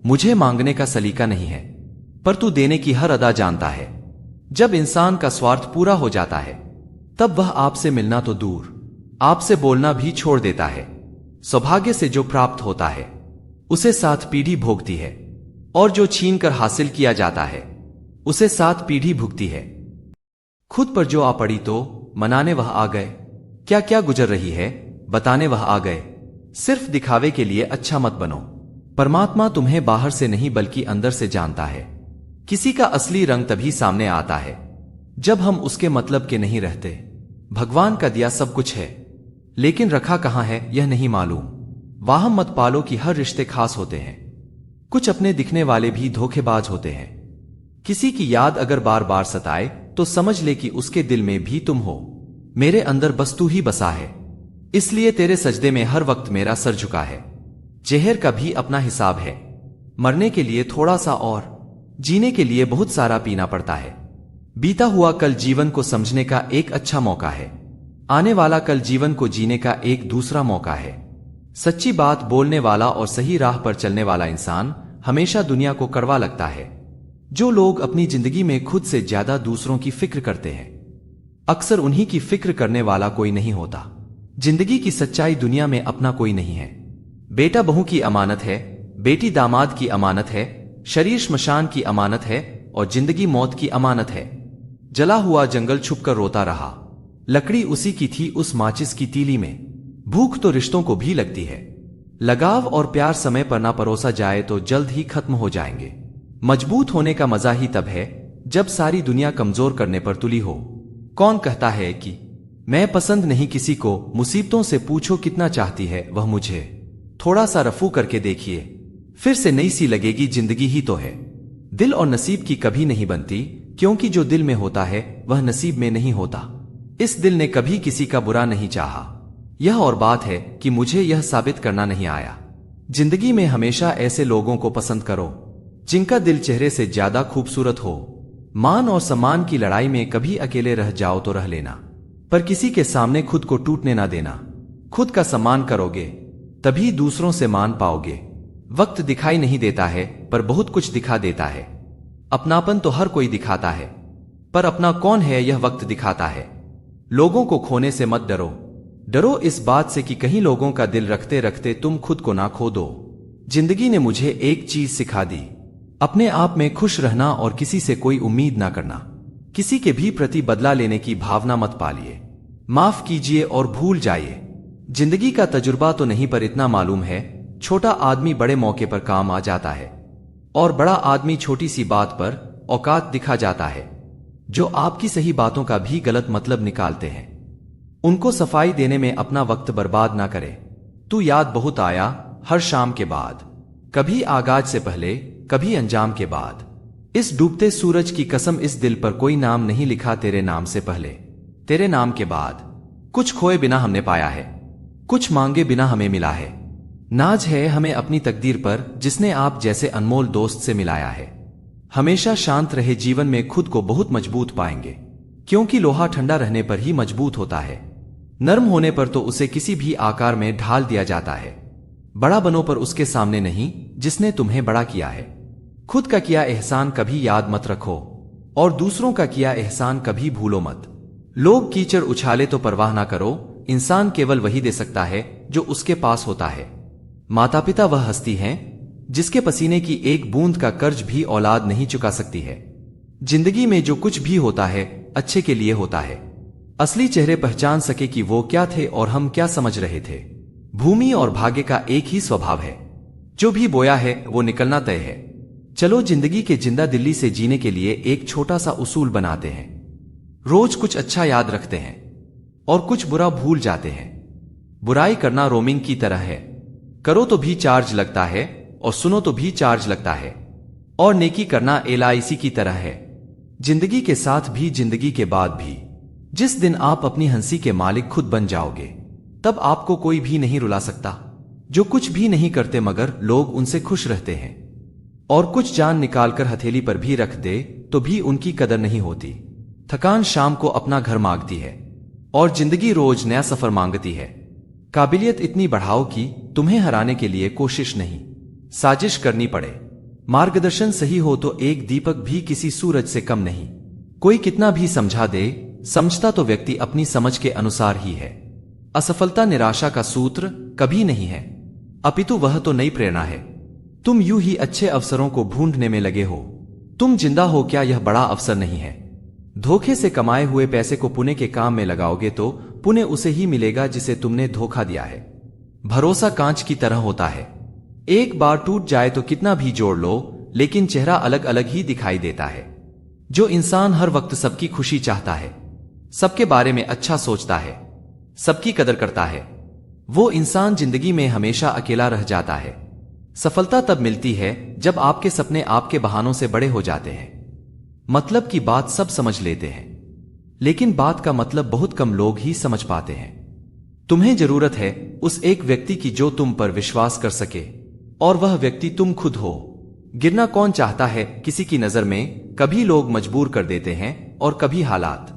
मुझे मांगने का सलीका नहीं है पर तू देने की हर अदा जानता है। जब इंसान का स्वार्थ पूरा हो जाता है तब वह आपसे मिलना तो दूर, आपसे बोलना भी छोड़ देता है। सौभाग्य से जो प्राप्त होता है उसे 7 पीढ़ी भोगती है, और जो छीन कर हासिल किया जाता है उसे 7 पीढ़ी भुगती है। खुद पर जो आ पड़ी तो मनाने वह आ गए, क्या क्या गुजर रही है बताने वह आ गए। सिर्फ दिखावे के लिए अच्छा मत बनो, परमात्मा तुम्हें बाहर से नहीं बल्कि अंदर से जानता है। किसी का असली रंग तभी सामने आता है जब हम उसके मतलब के नहीं रहते। भगवान का दिया सब कुछ है, लेकिन रखा कहां है यह नहीं मालूम। वाहम मत पालो कि हर रिश्ते खास होते हैं, कुछ अपने दिखने वाले भी धोखेबाज होते हैं। किसी की याद अगर बार बार सताए तो समझ ले कि उसके दिल में भी तुम हो। मेरे अंदर बस तू ही बसा है, इसलिए तेरे सजदे में हर वक्त मेरा सर झुका है। जहर का भी अपना हिसाब है, मरने के लिए थोड़ा सा और जीने के लिए बहुत सारा पीना पड़ता है। बीता हुआ कल जीवन को समझने का एक अच्छा मौका है, आने वाला कल जीवन को जीने का एक दूसरा मौका है। सच्ची बात बोलने वाला और सही राह पर चलने वाला इंसान हमेशा दुनिया को कड़वा लगता है। जो लोग अपनी जिंदगी में खुद से ज्यादा दूसरों की फिक्र करते हैं, अक्सर उन्हीं की फिक्र करने वाला कोई नहीं होता। जिंदगी की सच्चाई दुनिया में अपना कोई नहीं है। बेटा बहू की अमानत है, बेटी दामाद की अमानत है, शरीर श्मशान की अमानत है और जिंदगी मौत की अमानत है। जला हुआ जंगल छुपकर रोता रहा, लकड़ी उसी की थी उस माचिस की तीली में। भूख तो रिश्तों को भी लगती है, लगाव और प्यार समय पर ना परोसा जाए तो जल्द ही खत्म हो जाएंगे। मजबूत होने का मजा ही तब है जब सारी दुनिया कमजोर करने पर तुली हो। कौन कहता है कि मैं पसंद नहीं किसी को, मुसीबतों से पूछो कितना चाहती है वह मुझे। थोड़ा सा रफू करके देखिए, फिर से नई सी लगेगी जिंदगी ही तो है। दिल और नसीब की कभी नहीं बनती, क्योंकि जो दिल में होता है वह नसीब में नहीं होता। इस दिल ने कभी किसी का बुरा नहीं चाहा। यह और बात है कि मुझे यह साबित करना नहीं आया। जिंदगी में हमेशा ऐसे लोगों को पसंद करो जिनका दिल चेहरे से ज्यादा खूबसूरत हो। मान और सम्मान की लड़ाई में कभी अकेले रह जाओ तो रह लेना, पर किसी के सामने खुद को टूटने ना देना। खुद का सम्मान करोगे तभी दूसरों से मान पाओगे। वक्त दिखाई नहीं देता है पर बहुत कुछ दिखा देता है। अपनापन तो हर कोई दिखाता है, पर अपना कौन है यह वक्त दिखाता है। लोगों को खोने से मत डरो, डरो इस बात से कि कहीं लोगों का दिल रखते रखते तुम खुद को ना खो दो। जिंदगी ने मुझे एक चीज सिखा दी, अपने आप में खुश रहना और किसी से कोई उम्मीद ना करना। किसी के भी प्रति बदला लेने की भावना मत पालिए। माफ कीजिए और भूल जाइए। जिंदगी का तजुर्बा तो नहीं, पर इतना मालूम है छोटा आदमी बड़े मौके पर काम आ जाता है और बड़ा आदमी छोटी सी बात पर औकात दिखा जाता है। जो आपकी सही बातों का भी गलत मतलब निकालते हैं, उनको सफाई देने में अपना वक्त बर्बाद ना करे। तू याद बहुत आया हर शाम के बाद, कभी आगाज से पहले कभी अंजाम के बाद। इस डूबते सूरज की कसम, इस दिल पर कोई नाम नहीं लिखा तेरे नाम से पहले, तेरे नाम के बाद। कुछ खोए बिना हमने पाया है, कुछ मांगे बिना हमें मिला है। नाज है हमें अपनी तकदीर पर जिसने आप जैसे अनमोल दोस्त से मिलाया है। हमेशा शांत रहे, जीवन में खुद को बहुत मजबूत पाएंगे, क्योंकि लोहा ठंडा रहने पर ही मजबूत होता है। नर्म होने पर तो उसे किसी भी आकार में ढाल दिया जाता है। बड़ा बनो पर उसके सामने नहीं जिसने तुम्हें बड़ा किया है। खुद का किया एहसान कभी याद मत रखो और दूसरों का किया एहसान कभी भूलो मत। लोग कीचड़ उछाले तो परवाह ना करो, इंसान केवल वही दे सकता है जो उसके पास होता है। माता पिता वह हस्ती हैं जिसके पसीने की एक बूंद का कर्ज भी औलाद नहीं चुका सकती है। जिंदगी में जो कुछ भी होता है अच्छे के लिए होता है। असली चेहरे पहचान सके कि वो क्या थे और हम क्या समझ रहे थे। भूमि और भाग्य का एक ही स्वभाव है, जो भी बोया है वो निकलना तय है। चलो जिंदगी के जिंदा दिल्ली से जीने के लिए एक छोटा सा उसूल बनाते हैं। रोज कुछ अच्छा याद रखते हैं और कुछ बुरा भूल जाते हैं। बुराई करना रोमिंग की तरह है, करो तो भी चार्ज लगता है और सुनो तो भी चार्ज लगता है। और नेकी करना LIC की तरह है, जिंदगी के साथ भी जिंदगी के बाद भी। जिस दिन आप अपनी हंसी के मालिक खुद बन जाओगे, तब आपको कोई भी नहीं रुला सकता। जो कुछ भी नहीं करते मगर लोग उनसे खुश रहते हैं, और कुछ जान निकालकर हथेली पर भी रख दे तो भी उनकी कदर नहीं होती। थकान शाम को अपना घर मांगती है और जिंदगी रोज नया सफर मांगती है। काबिलियत इतनी बढ़ाओ कि तुम्हें हराने के लिए कोशिश नहीं, साजिश करनी पड़े। मार्गदर्शन सही हो तो एक दीपक भी किसी सूरज से कम नहीं। कोई कितना भी समझा दे, समझता तो व्यक्ति अपनी समझ के अनुसार ही है। असफलता निराशा का सूत्र कभी नहीं है, अपितु वह तो नई प्रेरणा है। तुम यूं ही अच्छे अवसरों को ढूंढने में लगे हो। तुम जिंदा हो क्या, यह बड़ा अवसर नहीं है। धोखे से कमाए हुए पैसे को पुण्य के काम में लगाओगे तो पुण्य उसे ही मिलेगा जिसे तुमने धोखा दिया है। भरोसा कांच की तरह होता है, एक बार टूट जाए तो कितना भी जोड़ लो लेकिन चेहरा अलग अलग ही दिखाई देता है। जो इंसान हर वक्त सबकी खुशी चाहता है, सबके बारे में अच्छा सोचता है, सबकी कदर करता है, वो इंसान जिंदगी में हमेशा अकेला रह जाता है। सफलता तब मिलती है जब आपके सपने आपके बहानों से बड़े हो जाते हैं। मतलब की बात सब समझ लेते हैं, लेकिन बात का मतलब बहुत कम लोग ही समझ पाते हैं। तुम्हें जरूरत है उस एक व्यक्ति की जो तुम पर विश्वास कर सके, और वह व्यक्ति तुम खुद हो। गिरना कौन चाहता है किसी की नजर में? कभी लोग मजबूर कर देते हैं और कभी हालात।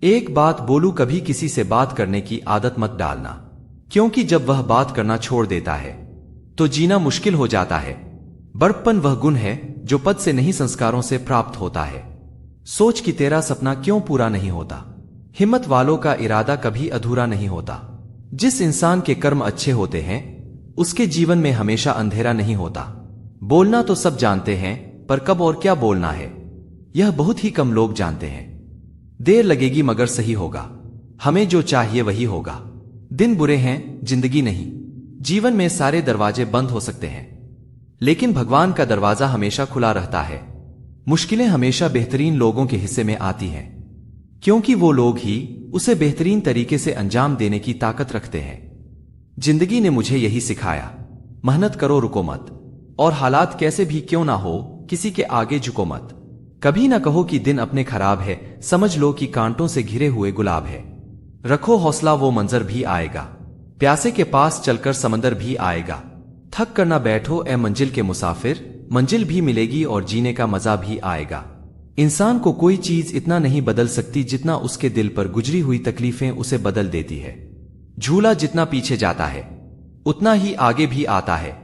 एक बात बोलूं, कभी किसी से बात करने की आदत मत डालना, क्योंकि जब वह बात करना छोड़ देता है तो जीना मुश्किल हो जाता है। बड़प्पन वह गुण है जो पद से नहीं संस्कारों से प्राप्त होता है। सोच कि तेरा सपना क्यों पूरा नहीं होता। हिम्मत वालों का इरादा कभी अधूरा नहीं होता। जिस इंसान के कर्म अच्छे होते हैं उसके जीवन में हमेशा अंधेरा नहीं होता। बोलना तो सब जानते हैं, पर कब और क्या बोलना है यह बहुत ही कम लोग जानते हैं। देर लगेगी मगर सही होगा, हमें जो चाहिए वही होगा। दिन बुरे हैं, जिंदगी नहीं। जीवन में सारे दरवाजे बंद हो सकते हैं, लेकिन भगवान का दरवाजा हमेशा खुला रहता है। मुश्किलें हमेशा बेहतरीन लोगों के हिस्से में आती हैं, क्योंकि वो लोग ही उसे बेहतरीन तरीके से अंजाम देने की ताकत रखते हैं। जिंदगी ने मुझे यही सिखाया, मेहनत करो, रुको मत, और हालात कैसे भी क्यों ना हो किसी के आगे झुको मत। कभी ना कहो कि दिन अपने खराब है, समझ लो कि कांटों से घिरे हुए गुलाब है। रखो हौसला, वो मंजर भी आएगा। प्यासे के पास चलकर समंदर भी आएगा। थक कर ना बैठो ए मंजिल के मुसाफिर, मंजिल भी मिलेगी और जीने का मजा भी आएगा। इंसान को कोई चीज इतना नहीं बदल सकती जितना उसके दिल पर गुजरी हुई तकलीफें उसे बदल देती है। झूला जितना पीछे जाता है उतना ही आगे भी आता है।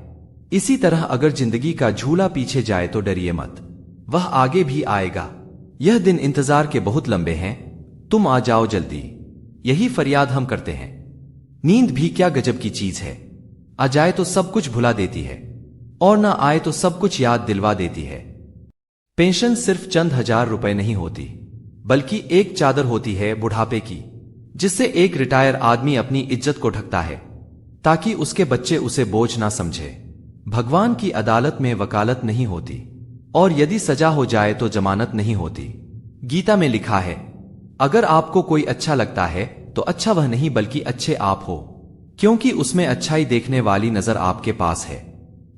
इसी तरह अगर जिंदगी का झूला पीछे जाए तो डरिए मत, वह आगे भी आएगा। यह दिन इंतजार के बहुत लंबे हैं, तुम आ जाओ जल्दी, यही फरियाद हम करते हैं। नींद भी क्या गजब की चीज है, आ जाए तो सब कुछ भुला देती है और ना आए तो सब कुछ याद दिलवा देती है। पेंशन सिर्फ चंद हजार रुपए नहीं होती, बल्कि एक चादर होती है बुढ़ापे की, जिससे एक रिटायर आदमी अपनी इज्जत को ढकता है ताकि उसके बच्चे उसे बोझ ना समझे। भगवान की अदालत में वकालत नहीं होती, और यदि सजा हो जाए तो जमानत नहीं होती। गीता में लिखा है, अगर आपको कोई अच्छा लगता है तो अच्छा वह नहीं बल्कि अच्छे आप हो, क्योंकि उसमें अच्छाई देखने वाली नजर आपके पास है।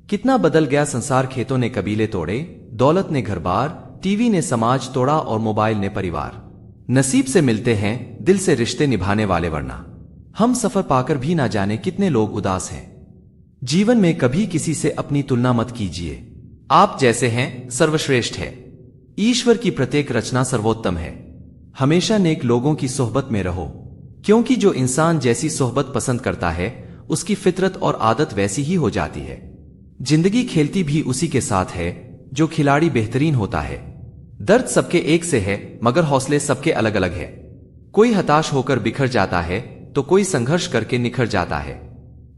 कितना बदल गया संसार, खेतों ने कबीले तोड़े, दौलत ने घर बार, टीवी ने समाज तोड़ा और मोबाइल ने परिवार। नसीब से मिलते हैं दिल से रिश्ते निभाने वाले, वरना हम सफर पाकर भी ना जाने कितने लोग उदास हैं। जीवन में कभी किसी से अपनी तुलना मत कीजिए, आप जैसे हैं सर्वश्रेष्ठ है। ईश्वर की प्रत्येक रचना सर्वोत्तम है। हमेशा नेक लोगों की सोहबत में रहो, क्योंकि जो इंसान जैसी सोहबत पसंद करता है उसकी फितरत और आदत वैसी ही हो जाती है। जिंदगी खेलती भी उसी के साथ है जो खिलाड़ी बेहतरीन होता है। दर्द सबके एक से है मगर हौसले सबके अलग अलग है। कोई हताश होकर बिखर जाता है तो कोई संघर्ष करके निखर जाता है।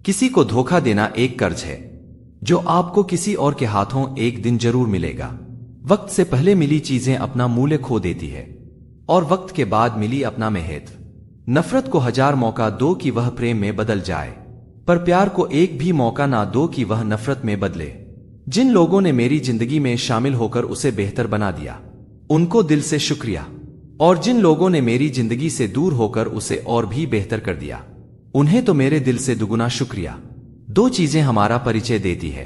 किसी को धोखा देना एक कर्ज है जो आपको किसी और के हाथों एक दिन जरूर मिलेगा। वक्त से पहले मिली चीजें अपना मूल्य खो देती है और वक्त के बाद मिली अपना महत्व। नफरत को 1000 मौका दो कि वह प्रेम में बदल जाए, पर प्यार को एक भी मौका ना दो कि वह नफरत में बदले। जिन लोगों ने मेरी जिंदगी में शामिल होकर उसे बेहतर बना दिया, उनको दिल से शुक्रिया। और जिन लोगों ने मेरी जिंदगी से दूर होकर उसे और भी बेहतर कर दिया, उन्हें तो मेरे दिल से दुगुना शुक्रिया। दो चीजें हमारा परिचय देती है,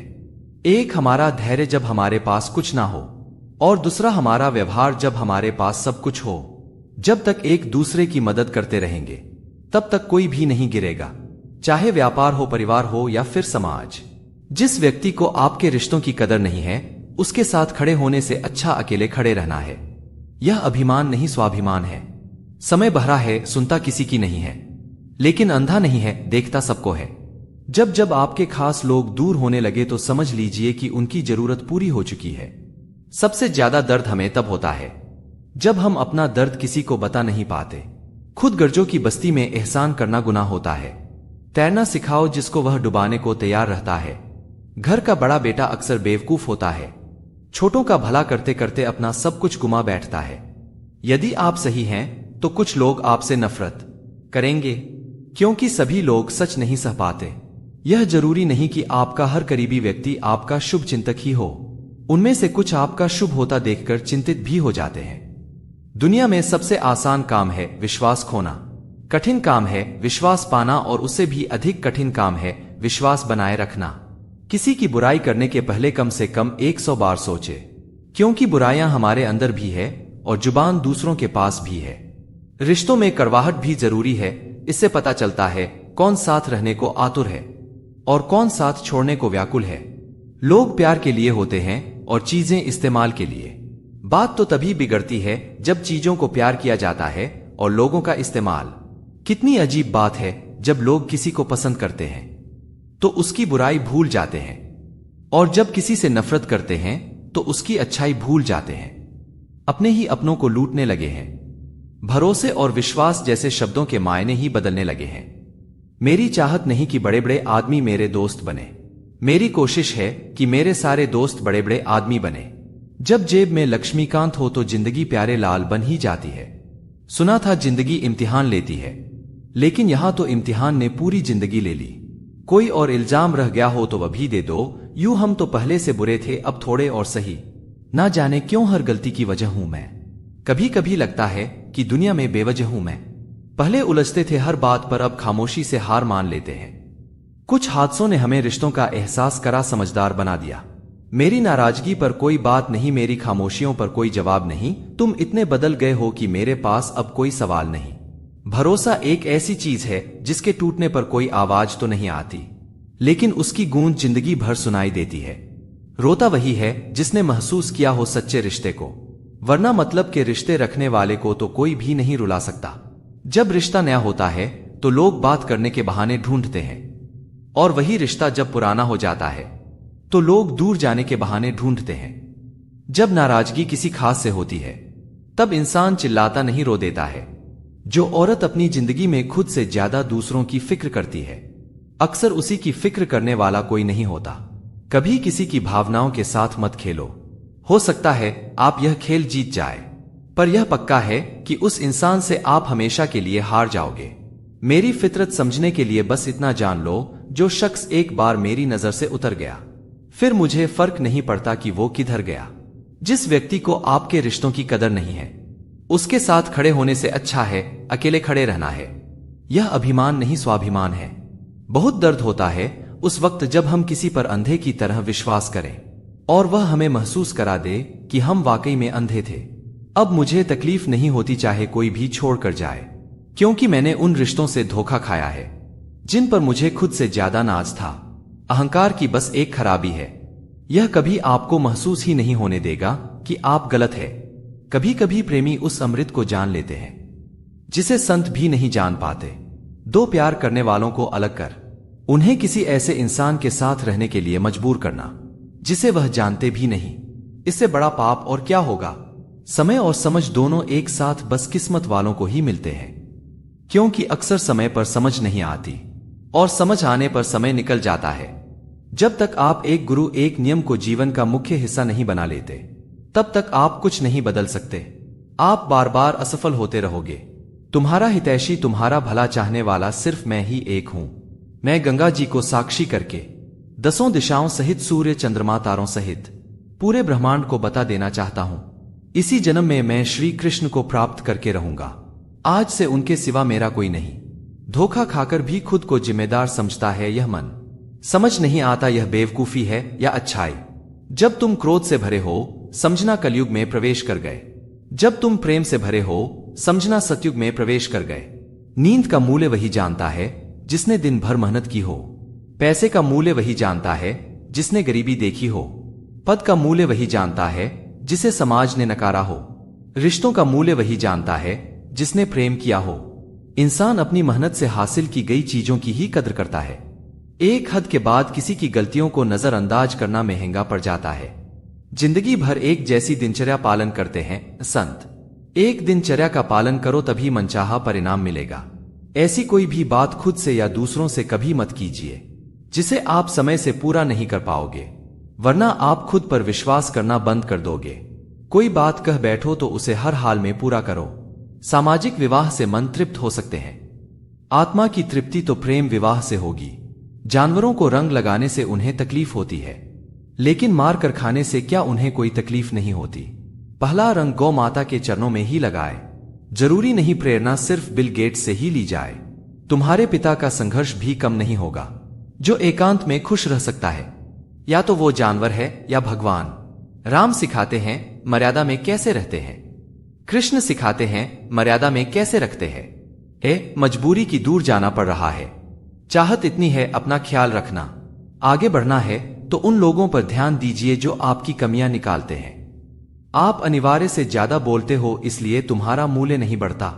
एक हमारा धैर्य जब हमारे पास कुछ ना हो, और दूसरा हमारा व्यवहार जब हमारे पास सब कुछ हो। जब तक एक दूसरे की मदद करते रहेंगे तब तक कोई भी नहीं गिरेगा, चाहे व्यापार हो, परिवार हो या फिर समाज। जिस व्यक्ति को आपके रिश्तों की कदर नहीं है, उसके साथ खड़े होने से अच्छा अकेले खड़े रहना है। यह अभिमान नहीं, स्वाभिमान है। समय बहरा है, सुनता किसी की नहीं है, लेकिन अंधा नहीं है, देखता सबको है। जब जब आपके खास लोग दूर होने लगे तो समझ लीजिए कि उनकी जरूरत पूरी हो चुकी है। सबसे ज्यादा दर्द हमें तब होता है जब हम अपना दर्द किसी को बता नहीं पाते। खुद गर्जों की बस्ती में एहसान करना गुनाह होता है। तैरना सिखाओ जिसको वह डुबाने को तैयार रहता है। घर का बड़ा बेटा अक्सर बेवकूफ होता है, छोटों का भला करते करते अपना सब कुछ गुमा बैठता है। यदि आप सही हैं तो कुछ लोग आपसे नफरत करेंगे, क्योंकि सभी लोग सच नहीं सह पाते। यह जरूरी नहीं कि आपका हर करीबी व्यक्ति आपका शुभ चिंतक ही हो, उनमें से कुछ आपका शुभ होता देखकर चिंतित भी हो जाते हैं। दुनिया में सबसे आसान काम है विश्वास खोना, कठिन काम है विश्वास पाना, और उससे भी अधिक कठिन काम है विश्वास बनाए रखना। किसी की बुराई करने के पहले कम से कम 100 बार सोचे, क्योंकि बुराइयां हमारे अंदर भी है और जुबान दूसरों के पास भी है। रिश्तों में कड़वाहट भी जरूरी है, इससे पता चलता है कौन साथ रहने को आतुर है और कौन साथ छोड़ने को व्याकुल है। लोग प्यार के लिए होते हैं और चीजें इस्तेमाल के लिए। बात तो तभी बिगड़ती है जब चीजों को प्यार किया जाता है और लोगों का इस्तेमाल। कितनी अजीब बात है, जब लोग किसी को पसंद करते हैं तो उसकी बुराई भूल जाते हैं, और जब किसी से नफरत करते हैं तो उसकी अच्छाई भूल जाते हैं। अपने ही अपनों को लूटने लगे हैं। भरोसे और विश्वास जैसे शब्दों के मायने ही बदलने लगे हैं। मेरी चाहत नहीं कि बड़े बड़े आदमी मेरे दोस्त बने, मेरी कोशिश है कि मेरे सारे दोस्त बड़े बड़े आदमी बने। जब जेब में लक्ष्मीकांत हो तो जिंदगी प्यारे लाल बन ही जाती है। सुना था जिंदगी इम्तिहान लेती है, लेकिन यहां तो इम्तिहान ने पूरी जिंदगी ले ली। कोई और इल्जाम रह गया हो तो वह भी दे दो, यूं हम तो पहले से बुरे थे, अब थोड़े और सही। ना जाने क्यों हर गलती की वजह हूं मैं। कभी कभी लगता है कि दुनिया में बेवजह हूं मैं। पहले उलझते थे हर बात पर, अब खामोशी से हार मान लेते हैं। कुछ हादसों ने हमें रिश्तों का एहसास करा, समझदार बना दिया। मेरी नाराजगी पर कोई बात नहीं, मेरी खामोशियों पर कोई जवाब नहीं। तुम इतने बदल गए हो कि मेरे पास अब कोई सवाल नहीं। भरोसा एक ऐसी चीज है जिसके टूटने पर कोई आवाज तो नहीं आती, लेकिन उसकी गूंज जिंदगी भर सुनाई देती है। रोता वही है जिसने महसूस किया हो सच्चे रिश्ते को, वरना मतलब के रिश्ते रखने वाले को तो कोई भी नहीं रुला सकता। जब रिश्ता नया होता है तो लोग बात करने के बहाने ढूंढते हैं, और वही रिश्ता जब पुराना हो जाता है तो लोग दूर जाने के बहाने ढूंढते हैं। जब नाराजगी किसी खास से होती है तब इंसान चिल्लाता नहीं, रो देता है। जो औरत अपनी जिंदगी में खुद से ज्यादा दूसरों की फिक्र करती है, अक्सर उसी की फिक्र करने वाला कोई नहीं होता। कभी किसी की भावनाओं के साथ मत खेलो। हो सकता है आप यह खेल जीत जाए, पर यह पक्का है कि उस इंसान से आप हमेशा के लिए हार जाओगे। मेरी फितरत समझने के लिए बस इतना जान लो, जो शख्स एक बार मेरी नजर से उतर गया, फिर मुझे फर्क नहीं पड़ता कि वो किधर गया। जिस व्यक्ति को आपके रिश्तों की कदर नहीं है, उसके साथ खड़े होने से अच्छा है अकेले खड़े रहना है। यह अभिमान नहीं, स्वाभिमान है। बहुत दर्द होता है उस वक्त जब हम किसी पर अंधे की तरह विश्वास करें और वह हमें महसूस करा दे कि हम वाकई में अंधे थे। अब मुझे तकलीफ नहीं होती चाहे कोई भी छोड़कर जाए, क्योंकि मैंने उन रिश्तों से धोखा खाया है जिन पर मुझे खुद से ज्यादा नाज था। अहंकार की बस एक खराबी है, यह कभी आपको महसूस ही नहीं होने देगा कि आप गलत है। कभी कभी प्रेमी उस अमृत को जान लेते हैं जिसे संत भी नहीं जान पाते। दो प्यार करने वालों को अलग कर उन्हें किसी ऐसे इंसान के साथ रहने के लिए मजबूर करना जिसे वह जानते भी नहीं, इससे बड़ा पाप और क्या होगा। समय और समझ दोनों एक साथ बस किस्मत वालों को ही मिलते हैं, क्योंकि अक्सर समय पर समझ नहीं आती और समझ आने पर समय निकल जाता है। जब तक आप एक गुरु, एक नियम को जीवन का मुख्य हिस्सा नहीं बना लेते, तब तक आप कुछ नहीं बदल सकते। आप बार बार असफल होते रहोगे। तुम्हारा हितैषी, तुम्हारा भला चाहने वाला सिर्फ मैं ही एक हूं। मैं गंगा जी को साक्षी करके 10 दिशाओं सहित, सूर्य चंद्रमा तारों सहित पूरे ब्रह्मांड को बता देना चाहता हूं, इसी जन्म में मैं श्री कृष्ण को प्राप्त करके रहूंगा। आज से उनके सिवा मेरा कोई नहीं। धोखा खाकर भी खुद को जिम्मेदार समझता है यह मन। समझ नहीं आता यह बेवकूफी है या अच्छाई। जब तुम क्रोध से भरे हो, समझना कलयुग में प्रवेश कर गए। जब तुम प्रेम से भरे हो, समझना सतयुग में प्रवेश कर गए। नींद का मूल्य वही जानता है जिसने दिन भर मेहनत की हो। पैसे का मूल्य वही जानता है जिसने गरीबी देखी हो। पद का मूल्य वही जानता है जिसे समाज ने नकारा हो। रिश्तों का मूल्य वही जानता है जिसने प्रेम किया हो। इंसान अपनी मेहनत से हासिल की गई चीजों की ही कद्र करता है। एक हद के बाद किसी की गलतियों को नजरअंदाज करना महंगा पड़ जाता है। जिंदगी भर एक जैसी दिनचर्या पालन करते हैं संत। एक दिनचर्या का पालन करो तभी मनचाहा परिणाम मिलेगा। ऐसी कोई भी बात खुद से या दूसरों से कभी मत कीजिए जिसे आप समय से पूरा नहीं कर पाओगे, वरना आप खुद पर विश्वास करना बंद कर दोगे। कोई बात कह बैठो तो उसे हर हाल में पूरा करो। सामाजिक विवाह से मन तृप्त हो सकते हैं, आत्मा की तृप्ति तो प्रेम विवाह से होगी। जानवरों को रंग लगाने से उन्हें तकलीफ होती है, लेकिन मार कर खाने से क्या उन्हें कोई तकलीफ नहीं होती। पहला रंग गौ माता के चरणों में ही लगाए। जरूरी नहीं प्रेरणा सिर्फ बिल गेट्स से ही ली जाए। तुम्हारे पिता का संघर्ष भी कम नहीं होगा। जो एकांत में खुश रह सकता है, या तो वो जानवर है या भगवान। राम सिखाते हैं मर्यादा में कैसे रहते हैं। कृष्ण सिखाते हैं मर्यादा में कैसे रखते हैं। मजबूरी की दूर जाना पड़ रहा है, चाहत इतनी है अपना ख्याल रखना। आगे बढ़ना है तो उन लोगों पर ध्यान दीजिए जो आपकी कमियां निकालते हैं। आप अनिवार्य से ज्यादा बोलते हो इसलिए तुम्हारा मूल्य नहीं बढ़ता।